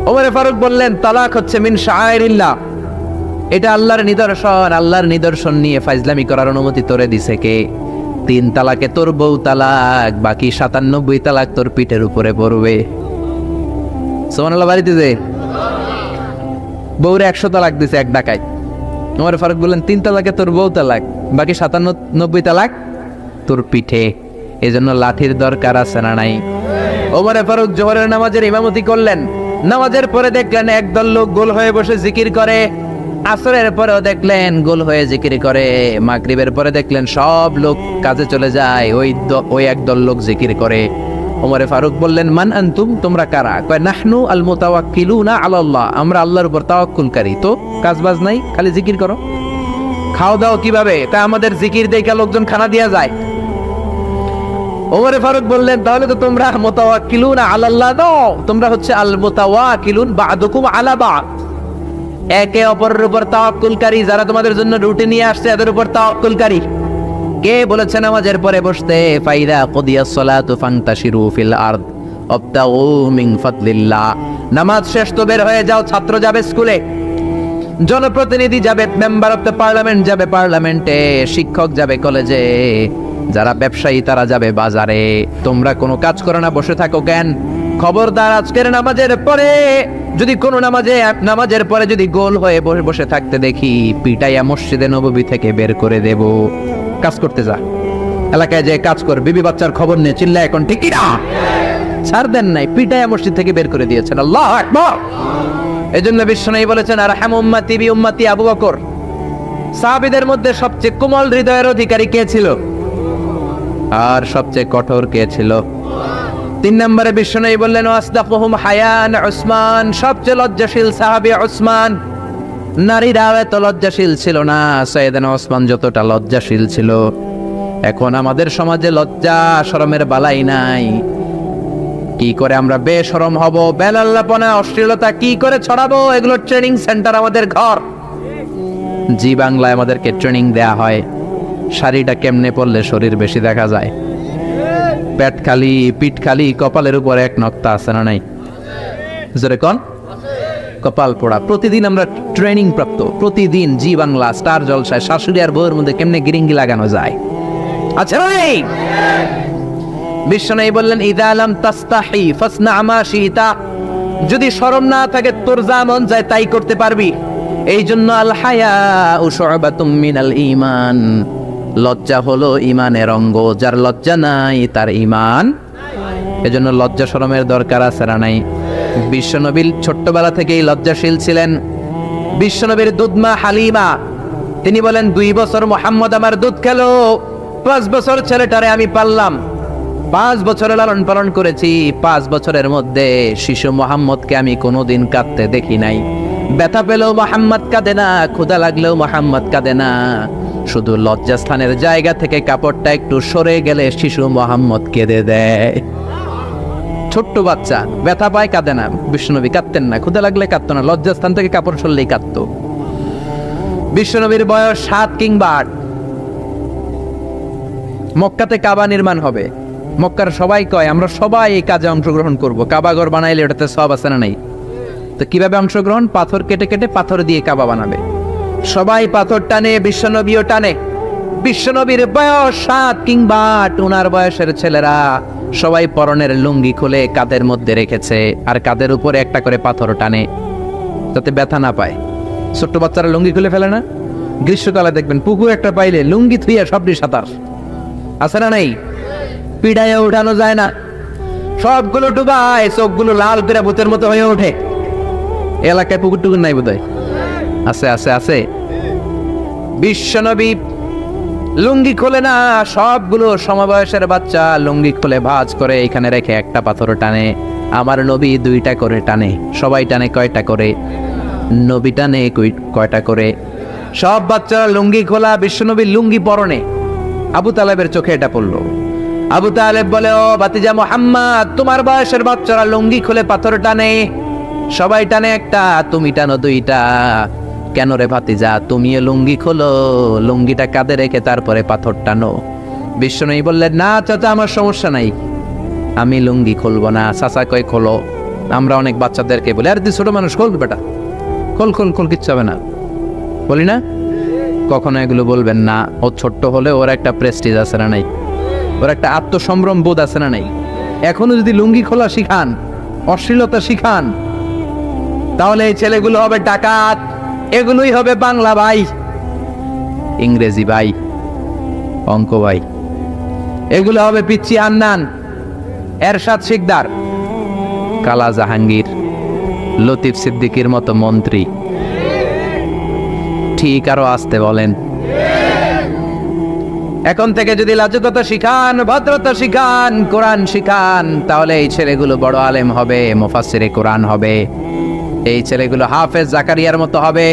ওমরে ফারুক বললেন তালাক হচ্ছে মিন শাআইরিল্লাহ, এটা আল্লাহর নিদর্শন, আল্লাহর নিদর্শন নিয়ে ফাইজলামি করার অনুমতি তোরে দিছে কে? 3 তালাকে তোর বউ তালাক, বাকি 97 তালাক তোর পিঠের উপরে পড়বে। সুবহানাল্লাহ। বাড়িতে যে বউরে 100 তালাক দিছে এক ডাকায়, ওমরে ফারুক বললেন 3 তালাকে তোর বউ তালাক, বাকি 97 তালাক তোর পিঠে। এজন্য লাঠির দরকার আছে না নাই? ওমরে ফারুক জোহরের নামাজের ইমামতি করলেন। নামাজের পরে দেখলেন একদল লোক গোল হয়ে বসে জিকির করে, আসরের পরেও দেখলেন গোল হয়ে জিকির করে, মাগরিবের পরে দেখলেন সব লোক কাজে চলে যায়, ওই একদল লোক জিকির করে। ওমরে ফারুক বললেন মান আনতুম, তোমরা কারা? কয় নাহনু আল মুতাওয়াক্কিলুনা আলাল্লাহ, আমরা আল্লাহর উপর তাওয়াক্কুলকারী, তো কাজবাজ নাই, খালি জিকির করো। খাও দাও কিভাবে? তা আমাদের জিকির দেখে লোকজন খানা দিয়া যায়। ওমরে ফারুক বললেন তাহলে তো তোমরা মুতাওয়াক্কিলুনা আলাল্লাহ নও, তোমরা হচ্ছে আল মুতাওয়াক্কিলুন বা'দুকুম আলা বা'দ, একে অপরের উপর তাওয়াক্কুলকারী, যারা তোমাদের জন্য রুটি নিয়ে আসছে এদের উপর তাওয়াক্কুলকারী। কে বলেছে নামাজের পরে বসতে? ফাইদা কুদিয়াস সালাতু ফান্তাশিরু ফিল আরদ ওয়াবতাগু মিন ফাদলিল্লাহ, নামাজ শেষ তো বের হয়ে যাও। ছাত্র যাবে স্কুলে, জনপ্রতিনিধি যাবে, মেম্বার অফ দ্য পার্লামেন্ট যাবে পার্লামেন্টে, শিক্ষক যাবে কলেজে, যারা ব্যবসায়ী তারা যাবে বাজারে। তোমরা কোনো কাজ করো না, বসে থাকো কেন? খবরদার আজকের নামাজের পরে যদি কোনো নামাজের পরে যদি গোল হয়ে বসে থাকতে দেখি, পিটাইয়া মসজিদে নববী থেকে বের করে দেব। কাজ করতে যা, এলাকায় যে কাজ কর, বিবি বাচ্চার খবর নিয়ে চিল্লা এখন ঠিক না? ছাড় দেন নাই, পিটাইয়া মসজিদ থেকে বের করে দিয়েছেন। আল্লাহু আকবার। এজন্য বিশ্বনবী বলেছেন আরহাম উম্মতি বি উম্মতি আবু বকর। সাহাবীদের মধ্যে সবচেয়ে কোমল হৃদয়ের অধিকারী কে ছিল? আর সবচেয়ে কঠোর কে ছিল? 3 নম্বরে বিশ্বনবী বললেন ওয়াসদাকুহুম হায়ান উসমান, সবচেয়ে লজ্জাশীল সাহাবী উসমান। নারীরা এত লজ্জাশীল ছিল না, সাইয়েদনা ওসমান যতটা লজ্জাশীল ছিল। এখন আমাদের সমাজে লজ্জা শরমের বালাই নাই। কি করে আমরা বেশরম হব, বেলাল্লাপনা, অশ্লীলতা কি করে ছড়াবো, এগুলো ট্রেনিং সেন্টার আমাদের ঘর। জি বাংলায় আমাদেরকে ট্রেনিং দেয়া হয় শাড়িটা কেমনে পরলে শরীর বেশি দেখা যায়, পেট খালি, পিঠ খালি, কপালের উপরে এক নক্তা আছে না নাই? জোরে কোন? কপাল পোড়া। প্রতিদিন আমরা ট্রেনিং প্রাপ্ত, প্রতিদিন জি বাংলা স্টার জলসায় শাশুড়ি আর বউয়ের মধ্যে কেমনে গিরিঙ্গি লাগানো যায়। আচ্ছা ভাই, বিশ্বনবী বললেন ইযা লাম তাস্তাহি ফাসনা মা শিতা, যদি শরম না থাকে তোর যা মন যায় তাই করতে পারবি। এই জন্য আল হায়াউ শু'বাতুম মিনাল ঈমান, লজ্জা হলো ঈমানের অঙ্গ, যার লজ্জা নাই তার ঈমান। এজন্য লজ্জা শরমের দরকার আছে না নাই? বিশ্বনবী ছোট্টবেলা থেকেই লজ্জাশীল ছিলেন। বিশ্বনবীর দুধমা হালিমা তিনি বলেন 2 বছর মুহাম্মদ আমার দুধ খেলো, 5 বছর ছেলেটারে আমি পাললাম, 5 বছরের লালন পালন করেছি, 5 বছরের মধ্যে শিশু মুহাম্মদকে আমি কোনোদিন কাঁদতে দেখি নাই। ব্যথা পেলেও মুহাম্মদ কাঁদে না, ক্ষুধা লাগলেও মুহাম্মদ কাঁদে না, শুধু লজ্জাস্থানের জায়গা থেকে কাপড়টা একটু সরে গেলে শিশু মুহাম্মদ কেঁদে দেয়। ছোট্ট বাচ্চা ব্যথা পায়, কাঁদে না। বিশ্বনবী কাঁদতেন না, ক্ষুধা লাগলে কাঁদতো না, লজ্জাস্থান থেকে কাপড় সরলেই কাঁদতো। বিশ্বনবীর বয়স 7 কিংবা 8। মক্কাতে কাবা নির্মাণ হবে। মক্কার সবাই কয় আমরা সবাই এই কাজে অংশগ্রহণ করব, কাবা ঘর বানাইলে ওটাতে সব আছে না নাই? তো কিভাবে অংশগ্রহণ? পাথর কেটে কেটে পাথর দিয়ে কাবা বানাবে। সবাই পাথর টানে, বিশ্বনবীও টানে। বিশ্বনবীর বয়স 7 কিংবা 8, উনার বয়সের ছেলেরা সবাই পরনের লুঙ্গি খুলে কাঁধের মধ্যে রেখেছে, আর কাঁধের উপরে একটা করে পাথর টানে যাতে ব্যথা না পায়। ছোট্ট বাচ্চারা লুঙ্গি খুলে ফেলে না? গ্রীষ্মকালে দেখবেন পুকুর একটা পাইলে লুঙ্গি থুইয়া সবটি সাঁতার, আছে না নাই? পিড়াইয়া উঠানো যায় না, সবগুলো ডুবায়, চোখগুলো লাল করে ভূতের মতো হয়ে ওঠে। এলাকায় পুকুর টুকুর নাই বোধহয়? আছে আছে আছে। বিশ্বনবী লুঙ্গি খোলে না, সবগুলো সমবয়সের বাচ্চা লুঙ্গি খুলে ভাঁজ করে এখানে রেখে একটা পাথর টানে। আমার নবী 2টা করে টানে। সবাই টানে কয়টা করে? নবী টানে কয়টা করে? সব বাচ্চারা লুঙ্গি খোলা, বিশ্বনবী লুঙ্গি পরনে। আবু তালেবের চোখে এটা পড়লো। আবু তালেব বলে, ও ভাতিজা মুহাম্মদ, তোমার বয়সের বাচ্চারা লুঙ্গি খুলে পাথর টানে, সবাই টানে একটা, তুমি টানো 2টা। কেন রে ভাতিজা, তুমিও লুঙ্গি খোলো, লুঙ্গিটা কাঁধে রেখে তারপরে পাথর টানো। বিশ্বনবী বললেন, না চাচা, আমার সমস্যা নাই, আমি লুঙ্গি খুলবো না। চাচা কয় খোলো। আমরা অনেক বাচ্চাদেরকে বলি, আর তুই ছোট মানুষ, খোল বেটা, খোল খোল খোল, কিচ্ছু হবে না, বলি না? কখনো এগুলো বলবেন না। ও ছোট্ট হলে ওর একটা প্রেস্টিজ আছে না নাই? ওর একটা আত্মসম্ভ্রম বোধ আছে না নাই? এখনো যদি লুঙ্গি খোলা শিখান, অশ্লীলতা শিখান, তাহলে এই ছেলেগুলো হবে ডাকাত, এগুলোই হবে বাংলা ভাই, ইংরেজি ভাই, অঙ্ক ভাই, এগুলো হবে পিচ্চি হান্নান, এরশাদ শিকদার, কালা জাহাঙ্গীর, লতিফ সিদ্দিকীর মতো মন্ত্রী। ঠিক, আরো আসতে বলেন। এখন থেকে যদি লাজুকতা শিখান, ভদ্রতা শিখান, কোরআন শিখান, তাহলে এই ছেলেগুলো বড় আলেম হবে, মুফাসসিরে কোরআন হবে। এই ছেলেগুলো হাফেজ জাকারিয়ার মতো হবে,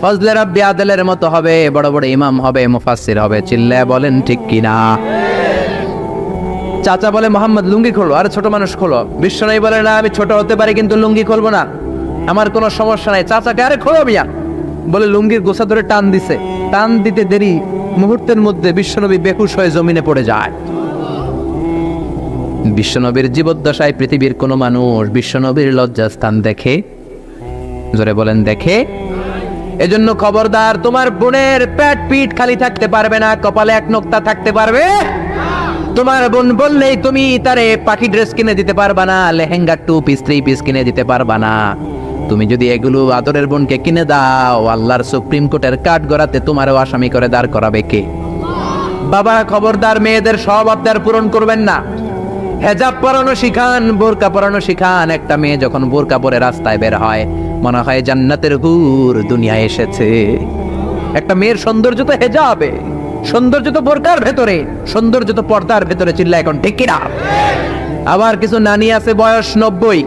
ফজলে রাব্বি আদেলের মতো হবে, বড় বড় ইমাম হবে, মুফাসসির হবে। চিল্লায় বলেন ঠিক কিনা? চাচা বলে, মোহাম্মদ লুঙ্গি খোলো। আরে ছোট মানুষ খোলো। বিশ্বনবী বলে, না, আমি ছোট হতে পারি কিন্তু লুঙ্গি খুলবো না, আমার কোনো সমস্যা নাই। চাচাকে, আরে খোলো মিয়া, বলে লুঙ্গির গোছা ধরে টান দিছে। টান দিতে দেরি, মুহূর্তের মধ্যে বিশ্বনবী বেহুশ হয়ে জমিনে পড়ে যায়। বিশ্বনবীর জীবদ্দশায় পৃথিবীর কোন মানুষ বিশ্বনবীর লজ্জাস্থান দেখে? জোরে বলেন, দেখে? এজন্য খবরদার, তোমার বোনের পেট পিঠ খালি থাকতে পারবে না, কপালে এক নোক্তা থাকতে পারবে। তোমার বোন বললেই তুমি তারে পাখি ড্রেস কিনে দিতে পারবা না, লেহেঙ্গা 2 পিস 3 পিস কিনে দিতে পারবা না। তুমি যদি এগুলো আদরের বোনকে কিনে দাও, আল্লাহর সুপ্রিম কোর্টের কাঠ গড়াতে তোমারও আসামি করে দাঁড় করাবে কে? বাবা খবরদার, মেয়েদের সব আবদার পূরণ করবেন না। হেজাব পরানো শিখান, বোরকা পরানো শিখান। একটা মেয়ে যখন বোরকা পরে রাস্তায় বের হয়, মনে হয় জান্নাতের হুর দুনিয়ায় এসেছে। একটা মেয়ের সৌন্দর্য তো হেজাবে, সৌন্দর্য তো বোরকার ভেতরে, সৌন্দর্য তো পর্দার ভেতরে। চিল্লা এখন ঠিক কিনা? আবার কিছু নানি আছে বয়স 90,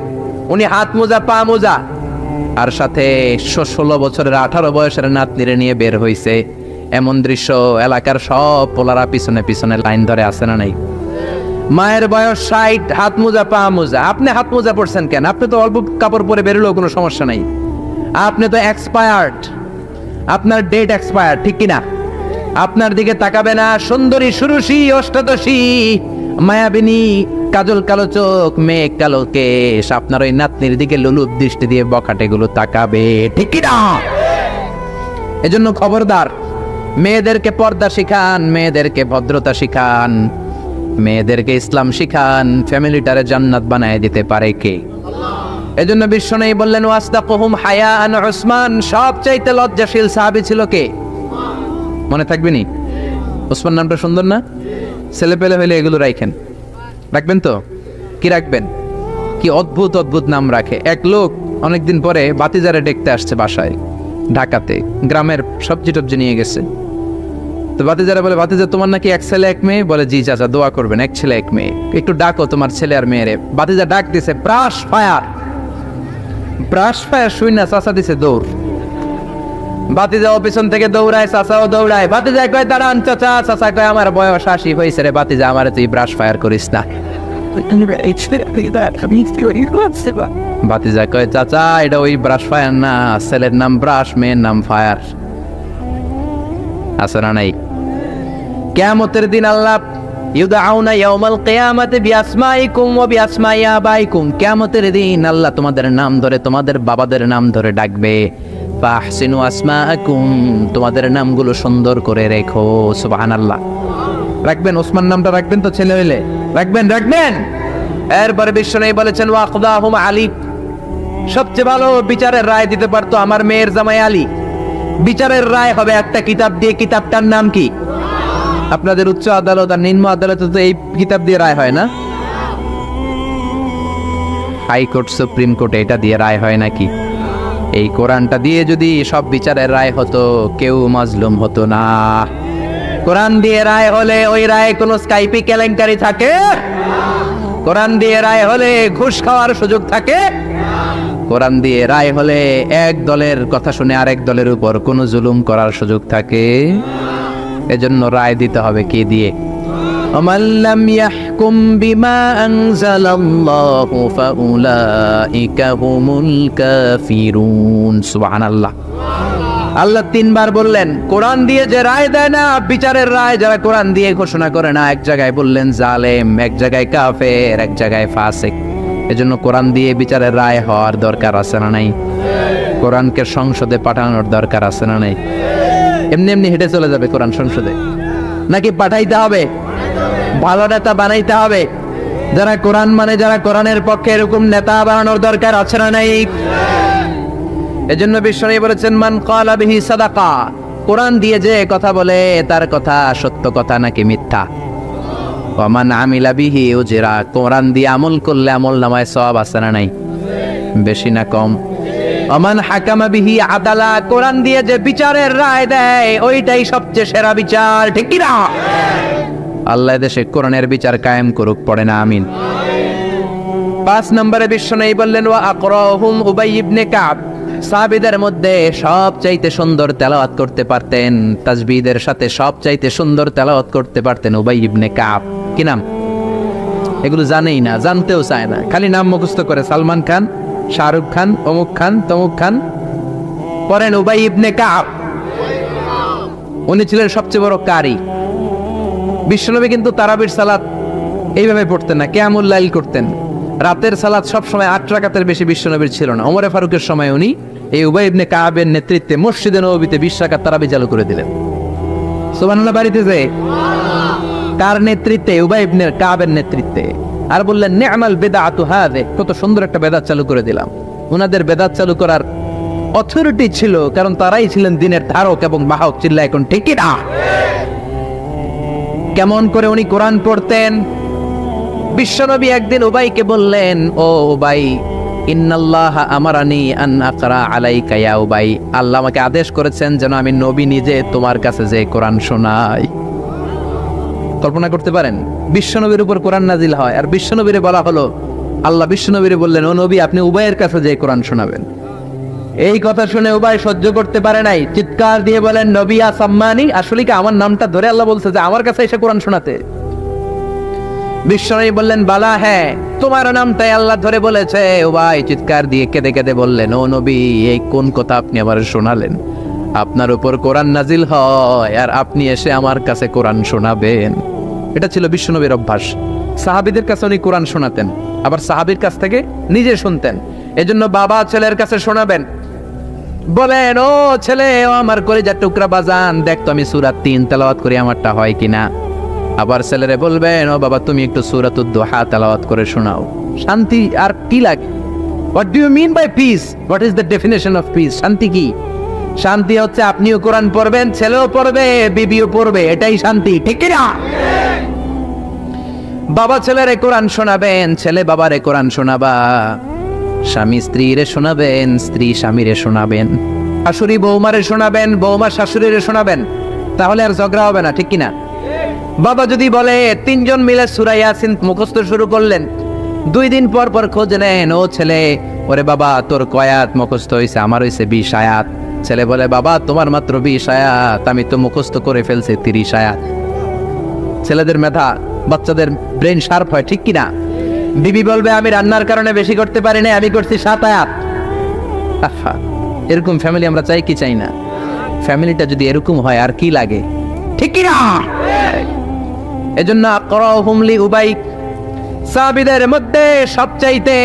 উনি হাত মোজা পা মোজা, আর সাথে 16 বছরের 18 বয়সের নাতনিরে নিয়ে বের হইছে। এমন দৃশ্য এলাকার সব পোলারা পিছনে পিছনে লাইন ধরে, আছে না নাই? মায়ের বয়স 60, হাত মোজা পা মোজা। আপনি হাত মোজা পরছেন কেন? আপনি তো অল্প কাপড় পরে বেরোলেও কোনো সমস্যা নাই। আপনি তো এক্সপায়ার্ড, আপনার ডেট এক্সপায়ার্ড, ঠিক কিনা? আপনার দিকে তাকাবে না সুন্দরী সুরুষী অষ্টাদশী মায়াবিনী কাজল কালো চোখ মেঘ কালো কেশ আপনার ওই নাতনির দিকে লুলুপ দৃষ্টি দিয়ে বখাটেগুলো তাকাবে, ঠিক কিনা? এজন্য খবরদার, মেয়েদেরকে পর্দা শিখান, মেয়েদেরকে ভদ্রতা শিখান, মেয়েদেরকে ইসলাম শিখান। ফ্যামিলিটারে জান্নাত বানায় দিতে পারে কে? এজন্য বিশ্বনবী বললেন ওয়াসদাকুহুম হায়াআন উসমান, সবচাইতে লজ্জাশীল সাহাবী ছিল কে? মনে থাকবে নি? ওসমান নামটা সুন্দর না? ছেলে পেলে হইলে এগুলো রাখবেন তো? কি রাখবেন? কি অদ্ভুত অদ্ভুত নাম রাখে। এক লোক অনেকদিন পরে বাতিজারে দেখতে আসছে বাসায়, ঢাকাতে, গ্রামের সবজি টবজি নিয়ে গেছে। তো বাতিজারা বলে, বাতিজা তোমার নাকি এক ছেলে এক মেয়ে? বলে জি চাচা, দোয়া করবেন, এক ছেলে এক মেয়ে, একটু ডাকো তোমার ছেলে আর মেয়েরে। বাতিজা ডাক দিছে ব্রাশ ফায়ার, ব্রাশ ফায়ার শুই না চাচা দিছে দৌড়। বাতিজাও পিছন থেকে দৌড়ায়, চাচাও দৌড়ায়। বাতিজা কয় দাঁড়ান চাচা, চাচা কয় আমার বয়স 80 হয়েছে রে বাতিজা, আমার তুই ব্রাশ ফায়ার করিস না। বাতিজা কয় চাচা এটা ওই ব্রাশ ফায়ার না, ছেলের নাম ব্রাশ, মেয়ের নাম ফায়ার। আছে না নাই? কিয়ামতের দিন আল্লাহ ইউদাউনা ইয়াউমাল কিয়ামাতি বিআসমাইকুম ওয়া বিআসমাই আবাইকুম, কিয়ামতের দিন আল্লাহ তোমাদের নাম ধরে, তোমাদের বাবাদের নাম ধরে ডাকবে। ফাহসিনু আসমাআকুম, তোমাদের নামগুলো সুন্দর করে রেখো। সুবহানাল্লাহ। রাখবেন, ওসমান নামটা রাখবেন তো, ছেলে হইলে রাখবেন। এরপরে বিশ্বনবী বলেছেন ওয়াকদাহুম আলী, সবচেয়ে ভালো বিচারের রায় দিতে পারতো আমার মেয়ের জামাই আলী। বিচারের রায় হবে একটা কিতাব দিয়ে, কিতাবটার নাম কি? আপনাদের উচ্চ আদালত আর নিম্ন আদালতে তো এই কিতাব দিয়ে রায় হয় না? হাইকোর্ট, সুপ্রিম কোর্টে এটা দিয়ে রায় হয় নাকি? এই কোরআনটা দিয়ে যদি সব বিচারের রায় হতো, কেউ মাজলুম হতো না। কোরআন দিয়ে রায় হলে ওই রায়ে কোনো স্কাইপি কেলেঙ্কারি থাকে? কোরআন দিয়ে রায় হলে ঘুষ খাওয়ার সুযোগ থাকে? কোরআন দিয়ে রায় হলে এক দলের কথা শুনে আরেক দলের উপর কোনো জুলুম করার সুযোগ থাকে? এজন্য রায় দিতে হবে কি দিয়ে? وَمَنْ لَمْ يَحْكُمْ بِمَا أَنزَلَ اللَّهُ فَأُولَئِكَ هُمُ الْكَافِرُونَ। সুবহানাল্লাহ। আল্লাহ 3 বার বললেন কোরআন দিয়ে যে রায় দেয় না, বিচারের রায় যারা কোরআন দিয়ে ঘোষণা করে না, এক জায়গায় বললেন জালেম, এক জায়গায় কাফের, এক জায়গায় ফাসিক। এজন্য কোরআন দিয়ে বিচারের রায় হওয়ার দরকার আছে না নাই? কোরআনকে সংসদে পাঠানোর দরকার আছে না নাই? এমনি এমনি হেঁটে চলে যাবে কোরআন সংসদে, নাকি পাঠাইতে হবে? ভালো নেতা বানাইতে হবে, যারা কোরআন মানে, যারা কোরআনের পক্ষে, এরকম নেতা বানানোর দরকার আছে না নাই? এজন্য বিশ্বনবী বলেছেন মান ক্বালা বিহি সাদাকা, কোরআন দিয়ে যে কথা বলে তার কথা সত্য কথা নাকি মিথ্যা। ওয়া মান আমিলা বিহি উজরা, কোরআন দিয়ে আমল করলে আমল নামায় সওয়াব আছে না নাই? বেশি না কম? ওয়া মান হাকামা বিহি আদালা, কোরআন দিয়ে যে বিচারের রায় দেয় ওইটাই সবচেয়ে সেরা বিচার, ঠিক কি না? আল্লাহ দেশে কোরআনের বিচার কায়েম করুক, পড়ে না আমিন। 5 নম্বরে বিশ্বনবী বললেন ওয়া আকরাহুম উবাই ইবনে কাব, সাহাবীদের মধ্যে সবচাইতে সুন্দর তেলাওয়াত করতে পারতেন, তাসবিহের সাথে সবচাইতে সুন্দর তেলাওয়াত করতে পারতেন উবাই ইবনে কাব। কি নাম? এগুলো জানেই না, জানতেও চায় না, খালি নাম মুখস্থ করে, সালমান খান, শাহরুখ খান, অমুক খান, তমুক খান। পড়েন উবাই ইবনে কাব। উনি ছিলেন সবচেয়ে বড় কারি। বিশ্বনবী কিন্তু তারাবির সালাত এইভাবে পড়তেন না, কিয়ামুল লাইল করতেন। রাতের সালাত সবসময় 8 রাকাতের বেশি বিশ্বনবীর ছিল না। ওমরে ফারুকের সময় উনি এই উবাই ইবনে কাবের নেতৃত্বে মসজিদে নববীতে 20 রাকাত তারাবি চালু করে দিলেন। সুবহানাল্লাহ। বাড়িতে যে কার নেতৃত্বে? উবাই ইবনে কাবের নেতৃত্বে। আর বললেন নি'মাল বিদআতু হাযিহি, কত সুন্দর একটা বেদাত চালু করে দিলাম। ওনাদের বেদাত চালু করার অথরিটি ছিল, কারণ তারাই ছিলেন দিনের ধারক এবং বাহক। চিল্লায় এখন ঠিক কি না? কেমন করে উনি কোরআন পড়তেন? বিশ্বনবী একদিন উবাইকে বললেন, ও উবাই, ইন্নাল্লাহা আমারানি আন আকরা আলাইকা ইয়া উবাই, আল্লাহ আমাকে আদেশ করেছেন যেন আমি নবী নিজে তোমার কাছে যে কোরআন শোনাই। কল্পনা করতে পারেন বিশ্বনবীর উপর কোরআন নাজিল হয়, আর বিশ্বনবীরে বলা হলো, আল্লাহ বিশ্বনবীরে বললেন ও নবী আপনি উবাইয়ের কাছে যে কোরআন শোনাবেন। এই কথা শুনে উবাই সহ্য করতে পারে নাই, চিৎকার দিয়ে বলেন নবী আসাম্মানি, আসলে কি আমার নামটা ধরে আল্লাহ বলছে যে আমার কাছে এসে কোরআন শোনাতে? বিশ্বনবী বললেন, বালা, হ্যাঁ, তোমার নামটাই আল্লাহ ধরে বলেছে। উবাই চিৎকার দিয়ে কেঁদে কেঁদে বললেন, ও নবী, এই কোন কথা আপনি আবার শোনালেন? আপনার উপর কোরআন নাজিল হয় আর আপনি এসে আমার কাছে কোরআন শোনাবেন। এটা ছিল বিশ্বনবীর অভ্যাস। সাহাবীদের কাছে উনি কোরআন শোনাতেন, আবার সাহাবীর কাছ থেকে নিজে শুনতেন। এজন্য বাবা ছেলের কাছে শোনাবেন, বলেন, ও ছেলে, ও আমার কলিজার টুকরা বাজান, দেখ তো আমি সূরা 3 তেলাওয়াত করি, আমারটা হয় কিনা। আবার ছেলেরে বলবেন, ও বাবা, তুমি একটু সূরাতুদ দুহা তেলাওয়াত করে শোনাও। শান্তি আর কি লাগে? What do you mean by peace? What is the definition of peace? শান্তি কি? শান্তি হচ্ছে আপনিও কোরআন পড়বেন, ছেলেও পড়বে, বিবিও পড়বে, এটাই শান্তি, ঠিক কি না? বাবা ছেলেরে কোরআন শোনাবেন, ছেলে বাবারে কোরআন শোনাবা, স্বামী স্ত্রীরে শোনাবেন, স্ত্রী স্বামীরে শোনাবেন, শাশুড়ি বৌমারে শোনাবেন, বৌমা শাশুড়িরে শোনাবেন। তাহলে আর ঝগড়া হবে না, ঠিক কিনা? বাবা যদি বলে 3 জন মিলে সূরা ইয়াসিন মুখস্থ শুরু করলেন, 2 দিন পর পর খোঁজ নেন, ও ছেলে, ওরে বাবা, তোর কয় আয়াত মুখস্থ হয়েছে? আমার হয়েছে 20 আয়াত। ছেলে বলে, বাবা, তোমার মাত্র 20 আয়াত, আমি তো মুখস্থ করে ফেলছি 30 আয়াত। ছেলেদের মেধা, বাচ্চাদের ব্রেন শার্প হয়, ঠিক কিনা? বিবি বলবে, আমি রান্নার কারণে বেশি করতে পারি না, আমি করছি 7 আয়াত। আহা, এরকম ফ্যামিলি আমরা চাই কি চাই না? ফ্যামিলিটা যদি এরকম হয় আর কি লাগে, ঠিক কিনা? এজন্য আকরাহুম লিউবাই, সাহাবীদের মধ্যে সবচাইতে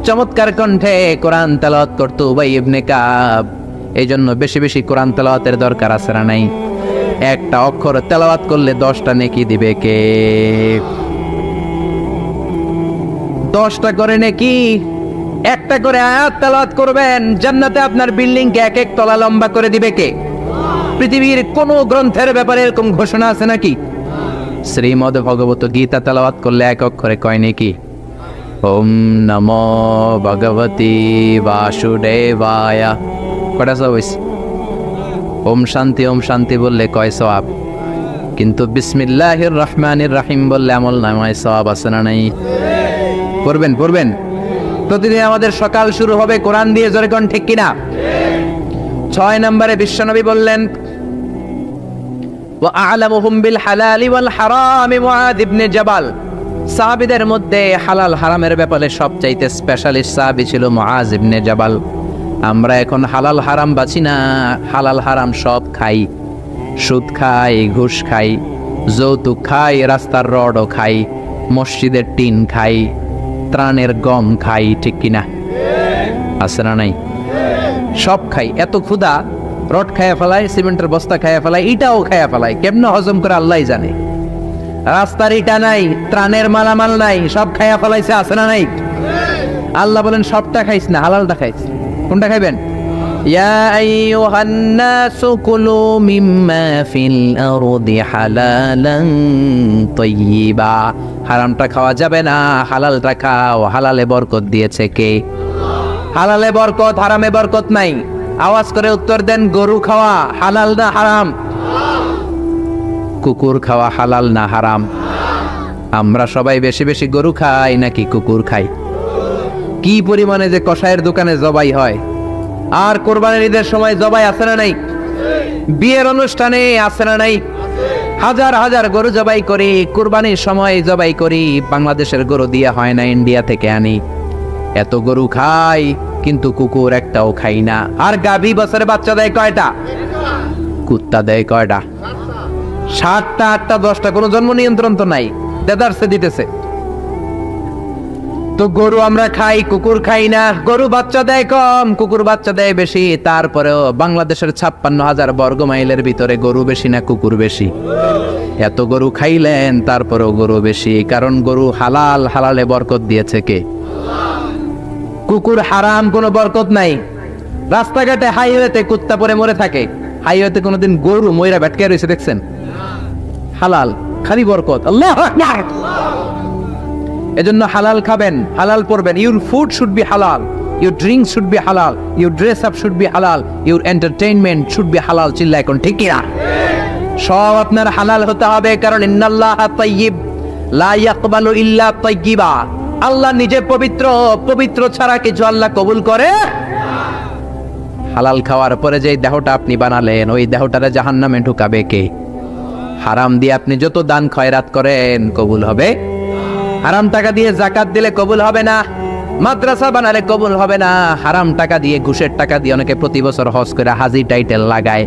চমৎকার কণ্ঠে কোরআন তেলাওয়াত করতো উবাই ইবনে কাব। এইজন্য বেশি বেশি কোরআন তেলাওয়াতের দরকার আছে না নাই? একটা অক্ষর তেলাওয়াত করলে 10টা নেকি দিবে কে? 10টা করে নেকি। একটা করে আয়াত তেলাওয়াত করবেন, জান্নাতে আপনার বিল্ডিং কে 1 তলা লম্বা করে দিবে কে? পৃথিবীর কোন গ্রন্থের ব্যাপারে এরকম ঘোষণা আছে নাকি? শ্রীমদ ভগবত গীতা তেলাওয়াত করলে 1 অক্ষরে কয় নেকি? ওম নমো ভগবতী বাসুদেবায়, কটা সওয়াব হইছে? ওম শান্তি বললে কয় সওয়াব? কিন্তু বিসমিল্লাহির রহমানির রহিম বললে আমল নামায় সওয়াব আছে না নাই? পড়বেন। প্রতিদিন আমাদের সকাল শুরু হবে কোরআন দিয়ে, জোরে কোন ঠিক কিনা? 6 নম্বরে বিশ্বনবী বললেন, ওয়া আ'লামুহুম বিল হালালি ওয়াল হারামি মুআয ইবনে জাবাল। সাহাবীদের মধ্যে হালাল হারামের ব্যাপারে সবচাইতে স্পেশালিস্ট সাহাবী ছিল মুআয ইবনে জাবাল। আমরা এখন হালাল হারাম বাছি না, হালাল হারাম সব খাই। সুদ খাই, ঘুষ খাই, যৌতুক খাই, রাস্তার রডও খাই, মসজিদের টিন খাই, ত্রাণের গম খাই, ঠিক কিনা? আছে না নাই? সব খাই। এত ক্ষুধা, রড খায়া ফেলায়, সিমেন্টের বস্তা খায়া ফেলায়, ইটাও খায়া ফেলায়, কেমনে হজম করে আল্লাহ জানে। রাস্তার ইটা নাই, ত্রাণের মালামাল নাই, সব খায়া ফেলাইছে, আছে না নাই? আল্লাহ বলেন সবটা খাইস না, হালালটা খাইস। কোনটা খাইবেন? ইয়া আইয়ুহান নাসু কুলু মিম্মা ফিল আরদি হালালান তাইয়্যিবা। হারামটা খাওয়া যাবে না, হালালটা খাও। হালালে বরকত দিয়েছে কে? হালালে বরকত, হারামে বরকত নাই। আওয়াজ করে উত্তর দেন, গরু খাওয়া হালাল না হারাম? কুকুর খাওয়া হালাল না হারাম? আমরা সবাই বেশি বেশি গরু খাই নাকি কুকুর খাই? কি পরিমাণে যে কসাইয়ের দোকানে জবাই হয়, আর কোরবানির ঈদের সময় জবাই আছে না নাই? বিয়ের অনুষ্ঠানে আছে না নাই? হাজার হাজার গরু জবাই করি, কোরবানির সময় জবাই করি। বাংলাদেশের গরু দিয়ে হয় না, ইন্ডিয়া থেকে আনি। এত গরু খাই, কিন্তু কুকুর একটাও খাই না। আর গাভী বছরে বাচ্চা দেয় কয়টা? কুত্তা দেয় কয়টা? 7টা, 8টা, 10টা, কোনো জন্ম নিয়ন্ত্রণ তো নাই, দেদারসে দিতেছে। তো গরু আমরা খাই, কুকুর খাই না। গরু বাচ্চা দেয় কম, কুকুর বাচ্চা দেয় বেশি। তারপরেও বাংলাদেশের 56,000 বর্গ মাইলের ভিতরে গরু বেশি না কুকুর বেশি? এত গরু খাইলেন, তারপরেও গরু বেশি। কারণ গরু হালাল, হালালে বরকত দিয়েছে কে? কুকুর হারাম, কোনো বরকত নাই। রাস্তাঘাটে হাইওয়েতে কুত্তা পরে মরে থাকে, হাইওয়েতে কোনোদিন গরু ময়রা ভেটকে রয়েছে দেখছেন? হালাল, খালি বরকত। আল্লাহু আকবার। এজন্য হালাল খাবেন, হালাল পড়বেন। ইউর ফুড শুড বি হালাল, ইউর ড্রিঙ্ক শুড বি হালাল, your dress up should be হালাল, ইউর এন্টারটেইনমেন্ট শুড বি হালাল। চিল্লা এখন ঠিক কিনা? সব আপনার হালাল হতে হবে, কারণ ইন্নাল্লাহা তাইয়্যিব লা ইয়াকবালু ইল্লা তাইয়্যিবা। আল্লাহ নিজে পবিত্র, পবিত্র ছাড়া কিছু আল্লাহ কবুল করে। হালাল খাওয়ার পরে যে দেহটা আপনি বানালেন, ওই দেহটারে জাহান্নামে ঢুকাবে কে? হারাম দিয়ে আপনি যত দান খয়রাত করেন কবুল হবে, হারাম টাকা দিয়ে যাকাত দিলে কবুল হবে না, মাদ্রাসা বানালে কবুল হবে না। হারাম টাকা দিয়ে, ঘুষের টাকা দিয়ে অনেকে প্রতি বছর হজ করে হাজি টাইটেল লাগায়।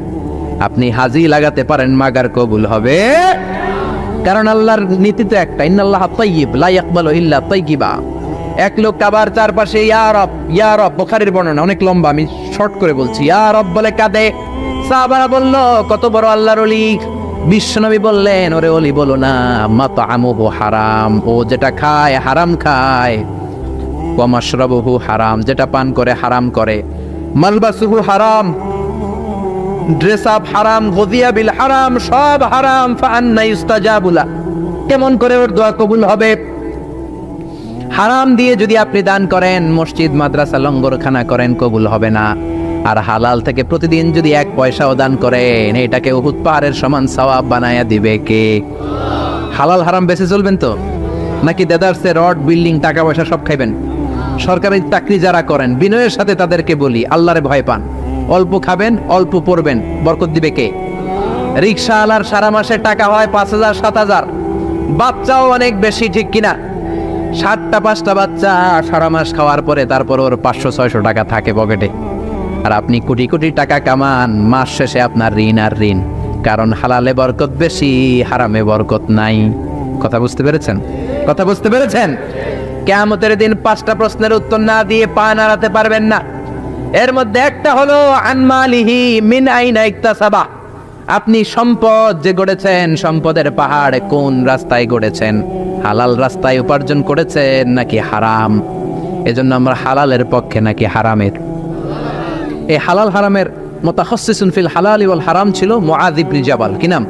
আপনি হাজি লাগাতে পারেন, মাগার কবুল হবে, কারণ আল্লাহর নীতি তো একটা, ইন্নাল্লাহা তাইয়্যিব লা ইয়াকবালু ইল্লা তাইয়্যিবা। এক লোক কাবার চারপাশে ইয়া রব, বুখারীর বর্ণনা, অনেক লম্বা, আমি শর্ট করে বলছি। ইয়া রব বলে কাঁদে। সাহাবারা বলল, কত বড় আল্লাহর ওলি। বিশ্বনবী বললেন, ওরে ওলি বলো না, মাতআমুহু হারাম, ও যেটা খায় হারাম খায়, ওয়া মাশরাবুহু হারাম, যেটা পান করে হারাম করে, মালবাসুহু হারাম, ড্রেস আপ হারাম, গযিয়া বিল হারাম, সব হারাম। ফাআন্না ইস্তাজাবু লা, কেমন করে ওর দোয়া কবুল হবে? হারাম দিয়ে যদি আপনি দান করেন, মসজিদ মাদ্রাসা লঙ্গরখানা করেন, কবুল হবে না। আর হালাল থেকে প্রতিদিন যদি 1 পয়সাও দান করেন, এটাকে উহুদ পাহাড়ের সমান সওয়াব বানায়া দিবে কে? হালাল হারাম বেঁচে চলবেন তো, নাকি দেদারসে রড, বিল্ডিং, টাকা পয়সা সব খাইবেন? সরকারি চাকরি যারা করেন, বিনয়ের সাথে তাদেরকে বলি, আল্লাহরে ভয় পান। অল্প খাবেন, অল্প পড়বেন, বরকত দিবে কে? রিকশাওয়ালার সারা মাসে টাকা হয় 5,000 7,000, বাচ্চাও অনেক বেশি, ঠিক কিনা? 7টা 5টা বাচ্চা সারা মাস খাওয়ার পরে তারপর ওর 500-600 টাকা থাকে পকেটে। আর আপনি কোটি কোটি টাকা কামান, মাস শেষে আপনার ঋণ আর ঋণ, কারণ হালালে বরকত বেশি, হারামে বরকত নাই। কথা বুঝতে পেরেছেন? কথা বুঝতে পেরেছেন? কিয়ামতের দিন 5টা প্রশ্নের উত্তর না দিয়ে পা নাড়াতে পারবেন না। এর মধ্যে একটা হলো আনমালিহি মিন আইনা ইকতাসাবা, আপনি সম্পদ যে গড়েছেন, সম্পদের পাহাড় কোন রাস্তায় গড়েছেন? হালাল রাস্তায় উপার্জন করেছেন নাকি হারাম? এজন্য আমরা হালালের পক্ষে নাকি হারামের? এই হালাল হারামের মুতাখাসসিসুন ফিল হালালি ওয়াল হারাম ছিল মুআয ইবনে জাবাল। কি নাম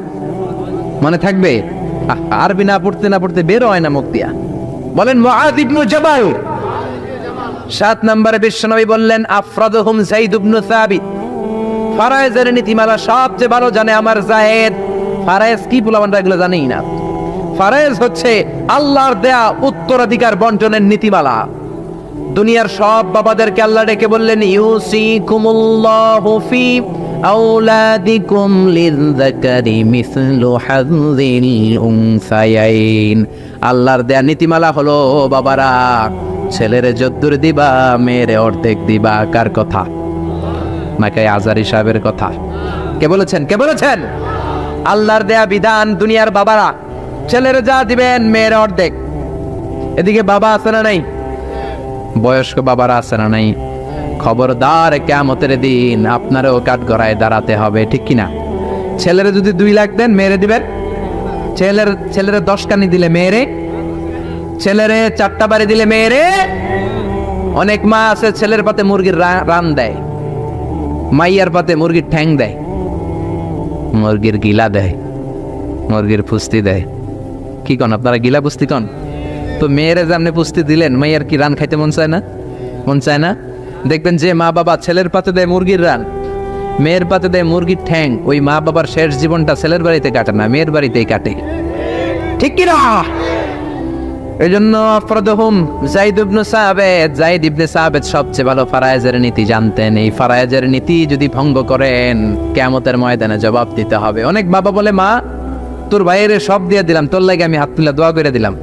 মনে থাকবে? আরবি না পড়তে বের হয় না মুখ দিয়া, বলেন মুআয ইবনে জাবাল। 7 নম্বরে বিশ্বনবী বললেন, আফরাদুহুম যায়েদ ইবনে সাবিত, ফারায়েজের নীতিমালা সবচেয়ে ভালো জানে আমার যায়েদ। ফারায়েজ কি বলবানরা এগুলো জানেই না। ফারায়েজ হচ্ছে আল্লাহর দেয়া উত্তরাধিকার বন্টনের নীতিমালা। দুনিয়ার সব বাবাদেরকে আল্লাহ ডেকে বললেন, ইউসিকুমুল্লাহু ফি আওলাদিকুম লিযযাকারি মিসলু হাযযিল উনসায়াইন। আল্লাহর দেয়া নীতিমালা হলো, বাবারা ছেলেরে যদ্দুর দিবা, মেয়েরে অর্ধেক দিবা। কার কথা? নাকি আজারি সাহেবের কথা? কে বলেছেন? কে বলেছেন? আল্লাহর দেয়া বিধান, দুনিয়ার বাবারা ছেলেরে যা দিবেন, মেয়ের অর্ধেক। এদিকে বাবা আছে না নাই? বয়স্ক বাবারা আছে না নাই? খবরদার, কিয়ামতের দিন আপনারও কাঠগড়ায় দাঁড়াতে হবে, ঠিক কিনা? ছেলেরে যদি 2 লাখ দেন, মেয়েরে দিবেন? ছেলেরে 10 কানি দিলে মেয়েরে, ছেলেরে 4টা বাড়ি দিলে মেয়েরে। অনেক মা আছে ছেলের পাতে মুরগির রান দেয়, মাইয়ার পাতে মুরগির ঠ্যাং দেয়, মুরগির গিলা দেয়, মুরগির পুস্তি দেয়। কি কন আপনারা? গিলা পুস্তি কন তো। মেয়েরে যেমনি পুস্তি দিলেন, মাইয়ার কি রান খাইতে মন চায় না? মন চায় না? দেখবেন যে মা বাবা ছেলের পাতে দেয় মুরগির রান, মেয়ের পাতে দেয় মুরগির ঠ্যাং, ওই মা বাবার শেষ জীবনটা ছেলের বাড়িতে কাটে না, মেয়ের বাড়িতেই কাটে, ঠিক কিনা? এই জন্য আফরাদুহুম যায়েদ ইবনে সাবিত, যায়েদ ইবনে সাবিত সবচেয়ে ভালো ফারায়েজের নীতি জানতেন। এই ফারায়েজের নীতি যদি ভঙ্গ করেন, কিয়ামতের ময়দানে জবাব দিতে হবে। অনেক বাবা বলে, মা তোর ভাইয়ের সব দিয়ে দিলাম, তোর লাগে আমি হাত তুলে দোয়া করে দিলাম।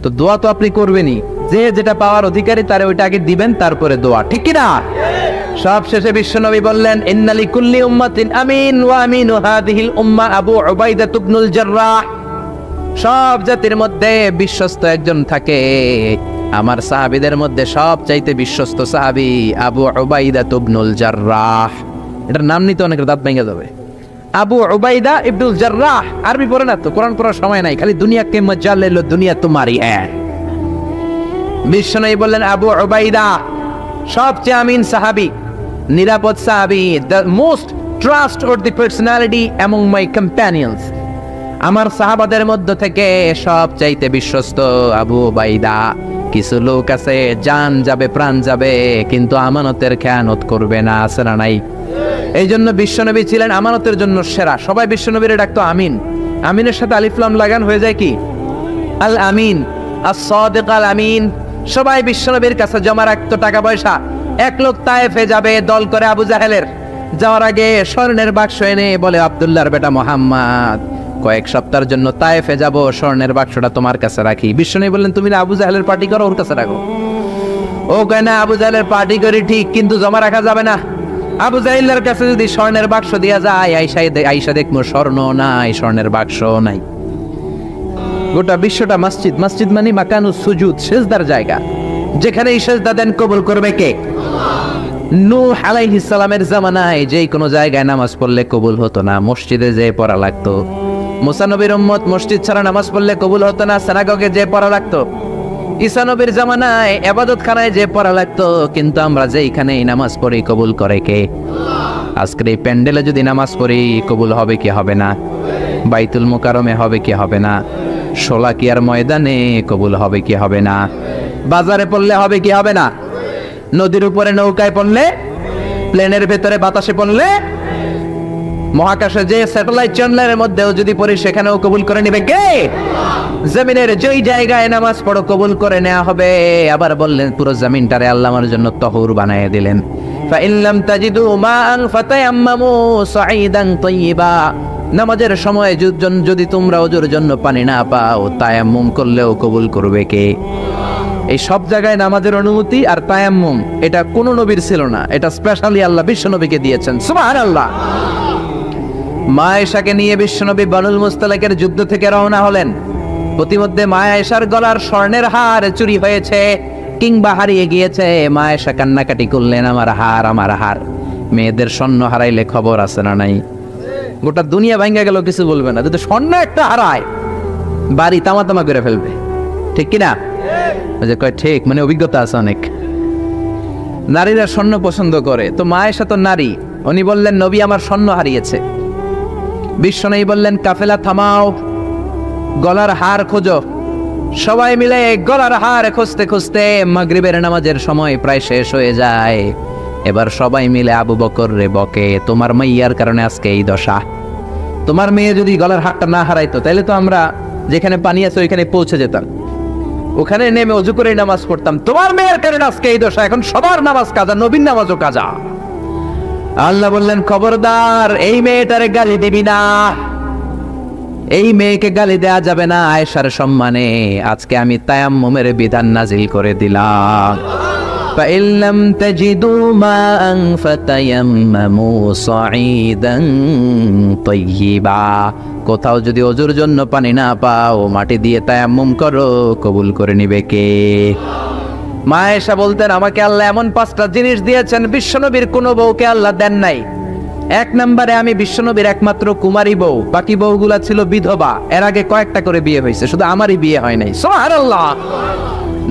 তো দোয়া তো আপনি করবেনই, যে যেটা পাওয়ার অধিকারী তারে ওইটা আগে দিবেন, তারপরে দোয়া, ঠিক কিনা? সব শেষে বিশ্বনবী বললেন, ইন্না লিকুল্লি উম্মাতিন আমিন ওয়া আমিনু হাযিহিল উম্মাহ আবু উবাইদা ইবনুল জাররাহ। সব জাতির মধ্যে বিশ্বস্ত একজন থাকে, আমার সাহাবীদের মধ্যে সবচাইতে বিশ্বস্ত সাহাবী আবু উবাইদা ইবনুল জাররাহ। এটার নাম নিতে অনেকের দাঁত ভেঙে যাবে। আবু উবাইদা ইবনুল জাররাহ, আরবি পড়ে না তো, কোরআন পড়ার সময় নাই, খালি দুনিয়া কে মজা লে লো, দুনিয়া তোমারি হ্যাঁ। বিশ্বনবী বললেন, আবু উবাইদা সবচেয়ে আমিন সাহাবী, নিরাপদ সাহাবী, the most trustworthy personality among my companions. আমার সাহাবাদের মধ্য থেকে সবচাইতে বিশ্বস্ত আবু উবাইদা। কিছু লোক আছে, জান যাবে প্রাণ যাবে, কিন্তু আমানতের খেয়ানত করবে না, আছে না নাই? এই জন্য বিশ্বনবী ছিলেন আমানতের জন্য সেরা। সবাই বিশ্বনবীর ডাকতো আমিন। আমিনের সাথে আলিফ লাম লাগান হয়ে যায় কি? আল আমিন, আস-সাদিক আল আমিন। সবাই বিশ্বনবীর কাছে জমা রাখতো টাকা পয়সা। এক লোক তায়েফে যাবে দল করে আবু জাহেলের, যাওয়ার আগে স্বর্ণের বাক্স এনে বলে, আব্দুল্লাহর বেটা মোহাম্মদ, কয়েক সপ্তাহের জন্য তায়েফে যাব, স্বর্ণের বাক্সটা তোমার কাছে রাখি। বিশ্বনবী বললেন, তুমি না আবু জাহেলের পার্টি করো, ওর কাছে রাখো। ও কয় না, আবু জাহেলের পার্টি করি ঠিক, কিন্তু জমা রাখা যাবে না। আবু জাহেলের কাছে যদি স্বর্ণের বাক্স দিয়া যায়, আইসা দেখবো স্বর্ণ নাই, স্বর্ণের বাক্স নাই। গোটা বিশ্বটা মসজিদ, মসজিদ মানে মাকানুস সুজুদ, সেজদার জায়গা, যেখানে এই সেজদা দেন কবুল করবে কে? নূহ আলাইহিস সালামের জামানায় যেই কোনো জায়গায় নামাজ পড়লে কবুল হতো না, মসজিদে যেয়ে পড়া লাগতো। মুসা নবীর উম্মত মসজিদ ছাড়া নামাজ পড়লে কবুল হতো না, সিনাগগে যেয়ে পড়া লাগতো। ঈসা নবীর জামানায় ইবাদতখানায় যেয়ে পড়া লাগতো। কিন্তু আমরা যেইখানেই নামাজ পড়ি কবুল করে কে? আজকের এই প্যান্ডেলে যদি নামাজ পড়ি কবুল হবে কি হবে না? বাইতুল মুকাররমে হবে কি হবে না? শোলাকিয়ার ময়দানে কবুল হবে কি হবে না? বাজারে পড়লে হবে কি হবে না? নদীর উপরে নৌকায় পড়লে, প্লেনের ভেতরে বাতাসে পড়লে, মহাকাশে যে স্যাটেলাইট চ্যানেলের মধ্যেও যদি পড়ি সেখানেও কবুল করে নেবে কে? জমিনের যেই জায়গায় নামাজ পড়ো কবুল করে নেওয়া হবে। আবার বললেন পুরো জমিনটারে আল্লাহ আমার জন্য তহুর বানিয়ে দিলেন। ফাইন লাম তাজিদু মাআন ফাতায়াম্মামু সাঈদান তাইয়্যিবা। নামাজের সময় যদি তোমরা ওজুর জন্য পানি না পাও, তায়াম্মুম করলেও কবুল করবে কে? এই সব জায়গায় নামাজের অনুমতি আর তায়াম্মুম, এটা কোন নবীর ছিল না, এটা স্পেশালি আল্লাহ বিশ্ব নবীকে দিয়েছেন। সুবহানাল্লাহ। মা আয়েশাকে নিয়ে বিশ্বনবী বানুল মুস্তালিকের যুদ্ধ থেকে রওনা হলেন। প্রতিমধ্যে মা আয়েশার গলার স্বর্ণের হার চুরি হয়েছে কিংবা হারিয়ে গিয়েছে। মা আয়েশা কান্নাকাটি করলেন, আমার হার, আমার হার। মেয়েদের স্বর্ণ হারাইলে খবর আছে না নাই? গোটা দুনিয়া ভাঙ্গা গেল, কিছু বলবে না। যদি স্বর্ণ একটা হারায়, বাড়ি তামা তামা করে ফেলবে, ঠিক কিনা? যে কয় ঠিক, মানে অভিজ্ঞতা আছে অনেক। নারীরা স্বর্ণ পছন্দ করে, তো মা আয়েশা তো নারী, উনি বললেন, নবী আমার স্বর্ণ হারিয়েছে। বিশ্বনবী বললেন, কাফেলা থামাও, গলার হার খোঁজো। সবাই মিলে গলার হার খুঁজতে খুঁজতে মাগরিবের নামাজের সময় প্রায় শেষ হয়ে যায়। এবার সবাই মিলে আবু বকর রে বকে, তোমার মাইয়ার কারণে আজকে এই দশা। তোমার মেয়ে যদি গলার হারটা না হারাইতো, তাহলে তো আমরা যেখানে পানি আছে ওইখানে পৌঁছে যেতাম, ওখানে নেমে ওযু করে নামাজ পড়তাম। তোমার মেয়ের কারণে আজকে এই দশা, এখন সবার নামাজ কাজা, নবীর নামাজও কাজা। আল্লাহ বললেন, খবরদার, এই মেয়েটারে গালি দিবি না, এই মেয়েকে গালি দেয়া যাবে না। আয়েশার সম্মানে আজকে আমি তায়াম্মুমের বিধান নাজিল করে দিলাম। فَإِن لَّمْ تَجِدُوا مَاءً فَتَيَمَّمُوا صَعِيدًا طَيِّبًا। কোথাও যদি ওযুর জন্য পানি না পাও, মাটি দিয়ে তায়াম্মুম করো, কবুল করে নিবে কে? মা আয়েশা বলতেন, আমাকে আল্লাহ এমন 5টা জিনিস দিয়েছেন, বিশ্বনবীর কোনো বউকে আল্লাহ দেন নাই। 1 নম্বরে আমি বিশ্বনবীর একমাত্র কুমারী বউ, বাকি বউগুলা ছিল বিধবা। এর আগে কয়েকটা করে বিয়ে হয়েছে, শুধু আমারই বিয়ে হয় নাই। সুবহানাল্লাহ।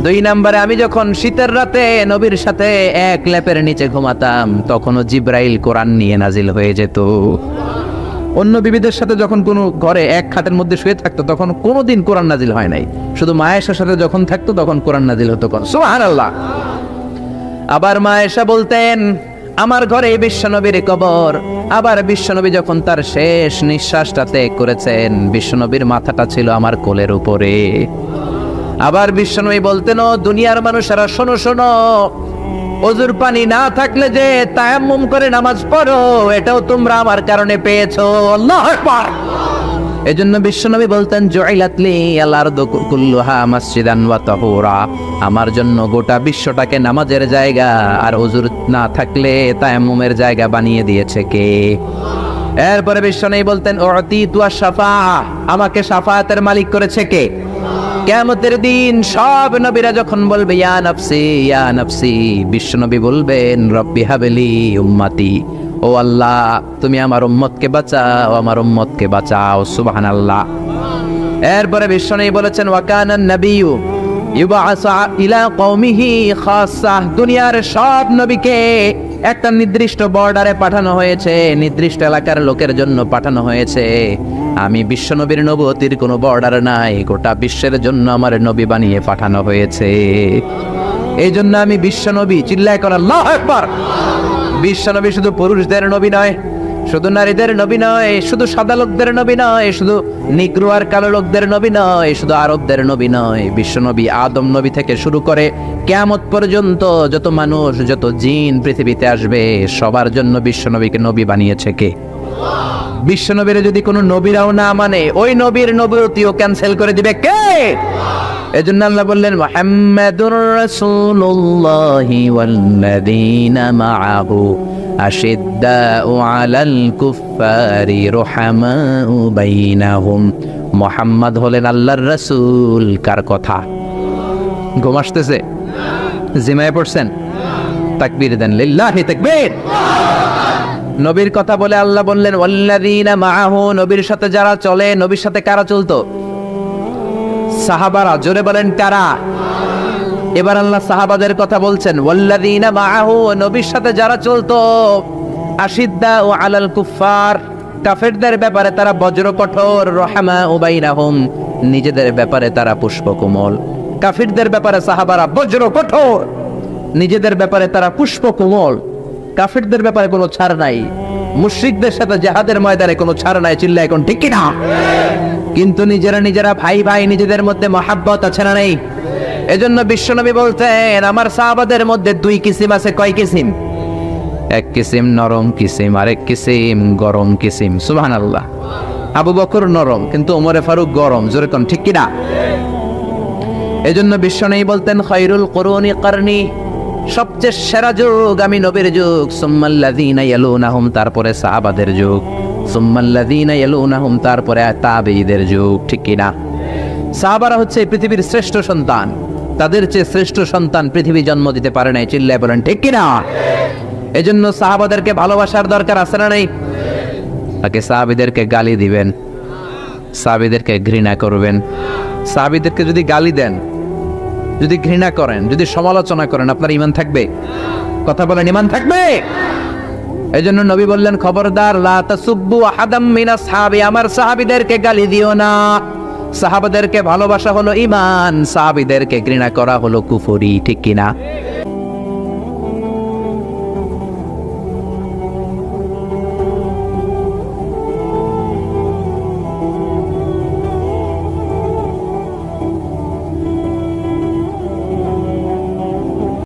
2 নম্বরে আমি যখন শীতের রাতে নবীর সাথে এক লেপের নিচে ঘুমাতাম, তখনও জিব্রাইল কোরআন নিয়ে নাজিল হয়ে যেত। অন্য বিবিদের সাথে যখন কোনো ঘরে এক খাটের মধ্যে শুয়ে থাকতো, তখন কোনোদিন কোরআন নাজিল হয় নাই। শুধু মা আয়েশার সাথে যখন থাকতো তখন কোরআন নাজিল হতো। সুবহানাল্লাহ। আবার মা আয়েশা বলতেন, আমার ঘরে বিশ্বনবীর কবর। আবার বিশ্বনবী যখন তার শেষ নিঃশ্বাসটা ত্যাগ করেছেন, বিশ্বনবীর মাথাটা ছিল আমার কোলের উপরে। আবার বিশ্বনবী বলতেন, ও দুনিয়ার মানুষেরা শোনো শোনো, ওযুর পানি না থাকলে যে তায়াম্মুম করে নামাজ পড়ো, এটাও তোমরা আমার কারণে পেয়েছো। আল্লাহু আকবার। এজন্য বিশ্বনবী বলতেন, জুইলাত লি আল আরদু কুল্লুহা মাসজিদান ওয়া তাহুরা। আমার জন্য গোটা বিশ্বটাকে নামাজের জায়গা আর ওযুর না থাকলে তায়াম্মুমের জায়গা বানিয়ে দিয়েছে কে? এরপরে বিশ্বনবী বলতেন, উতিতু আশ-শাফাআহ। আমাকে শাফায়াতের মালিক করেছে কে? কিয়ামতের দিন সব নবীরা যখন বলবে ইয়া নাফসি ইয়া নাফসি, বিশ্বনবী বলবেন, রব্বি হাবলি উম্মতি। ও আল্লাহ, তুমি আমার উম্মতকে বাঁচাও, আমার উম্মতকে বাঁচাও। সুবহানাল্লাহ। এরপরে বিশ্বনবী বলেছেন, ওয়া কানান নাবিয়্যু ইউবআসু ইলা কওমিহি খাসসাহ। দুনিয়ার সব নবীকে একটা নির্দিষ্ট বর্ডারে পাঠানো হয়েছে, নির্দিষ্ট এলাকার লোকের জন্য পাঠানো হয়েছে। আমি বিশ্বনবীর নবুয়তির কোনো বর্ডার নাই, গোটা বিশ্বের জন্য আমার নবী বানিয়ে পাঠানো হয়েছে। এই জন্য আমি বিশ্বনবী। চিল্লায় কর আল্লাহু আকবার। বিশ্বনবী শুধু পুরুষদের নবী নয়, শুধু নারীদের নবী নয়, শুধু সাদা লোকদের নবী নয়, শুধু নিগ্রো আর কালো লোকদের নবী নয়, শুধু আরবদের নবী নয়, বিশ্ব নবী আদম নবী থেকে শুরু করে কিয়ামত পর্যন্ত যত মানুষ, যত জিন পৃথিবীতে আসবে, সবার জন্য বিশ্ব নবীকে নবী বানিয়েছে কে? বিশ্ব নবীর যদি কোনো নবীরাও না মানে, ওই নবীর নবুয়তিও ক্যান্সেল করে দিবে কে? এজন্য আল্লাহ বললেন মুহাম্মাদুর রাসূলুল্লাহি ওয়াল্লাযীনা মাআহু আশিদ্দাউ আলাল কুফফারি রুহামাউ বাইনাহুম। মুহাম্মদ হলেন আল্লাহর রাসূল। কার কথা? ঘুম আসতেছে? জিমায় পড়ছেন? তাকবীর দেন, লিল্লাহি তাকবীর। নবীর কথা বলে আল্লাহ বললেন ওয়াল্লাযীনা মাআহু, নবীর সাথে যারা চলে। নবীর সাথে কারা চলতো? সাহাবারা। জোরে বলেন কারা? এবার আল্লাহ সাহাবাদের কথা বলছেন ওয়াল্লাযীনা মাআহু, নবীর সাথে যারা চলতো। আশিদ্দাউ আলাল কুফফার, কাফেরদের ব্যাপারে তারা বজ্র কঠোর। রহমাউ বাইনাহুম, নিজেদের ব্যাপারে তারা পুষ্পকোমল। কাফিরদের ব্যাপারে সাহাবারা বজ্র কঠোর, নিজেদের ব্যাপারে তারা পুষ্পকোমল। কাফিরদের ব্যাপারে কোনো ছাড় নাই, মুশরিকদের সাথে জিহাদের ময়দানে কোনো ছাড় নাই। চিল্লায় এখন ঠিক কি না? কিন্তু নিজেরা ভাই ভাই, নিজেদের মধ্যে মহাব্বত আছে না নেই? এজন্য বিশ্বনবী বলতেন আমার সাহাবাদের মধ্যে দুই কিসিম আছে। কয় কিসিম? এক কিসিম নরম কিসিম, আরেক কিসিম গরম কিসিম। সুবহানাল্লাহ। আবু বকর নরম, কিন্তু ওমরে ফারুক গরম। জোরে কোন ঠিক কি না? এজন্য বিশ্বনবী বলতেন খায়রুল কুরুনি কারনি, সবচেয়ে সেরা যুগ আমি নবীর যুগ। সুম্মাল্লাযীনা ইয়ালুনাহুম, তারপরে সাহাবাদের যুগ। সুম্মাল্লাযীনা ইয়ালুনাহুম, তারপরে তাবেঈদের যুগ। ঠিক কি না? সাহাবারা হচ্ছে পৃথিবীর শ্রেষ্ঠ সন্তান, তাদের চেয়ে শ্রেষ্ঠ সন্তান পৃথিবী জন্ম দিতে পারে নাই। চিল্লায় বলেন ঠিক কি না? এজন্য সাহাবাদেরকে ভালোবাসার দরকার আছে না নেই? তাকে সাহাবীদেরকে গালি দিবেন, সাহাবীদেরকে ঘৃণা করবেন। সাহাবীদেরকে যদি গালি দেন, যদি ঘৃণা করেন, যদি সমালোচনা করেন, আপনার ঈমান থাকবে? কথা বলেন, ঈমান থাকবে? এজন্য নবী বললেন খবরদার, লা তাসুব্বু আহাদাম মিন আসহাবি, আমার সাহাবীদেরকে গালি দিও না। সাহাবাদেরকে ভালোবাসা হলো ঈমান, সাহাবীদেরকে ঘৃণা করা হলো কুফরি। ঠিক কি না?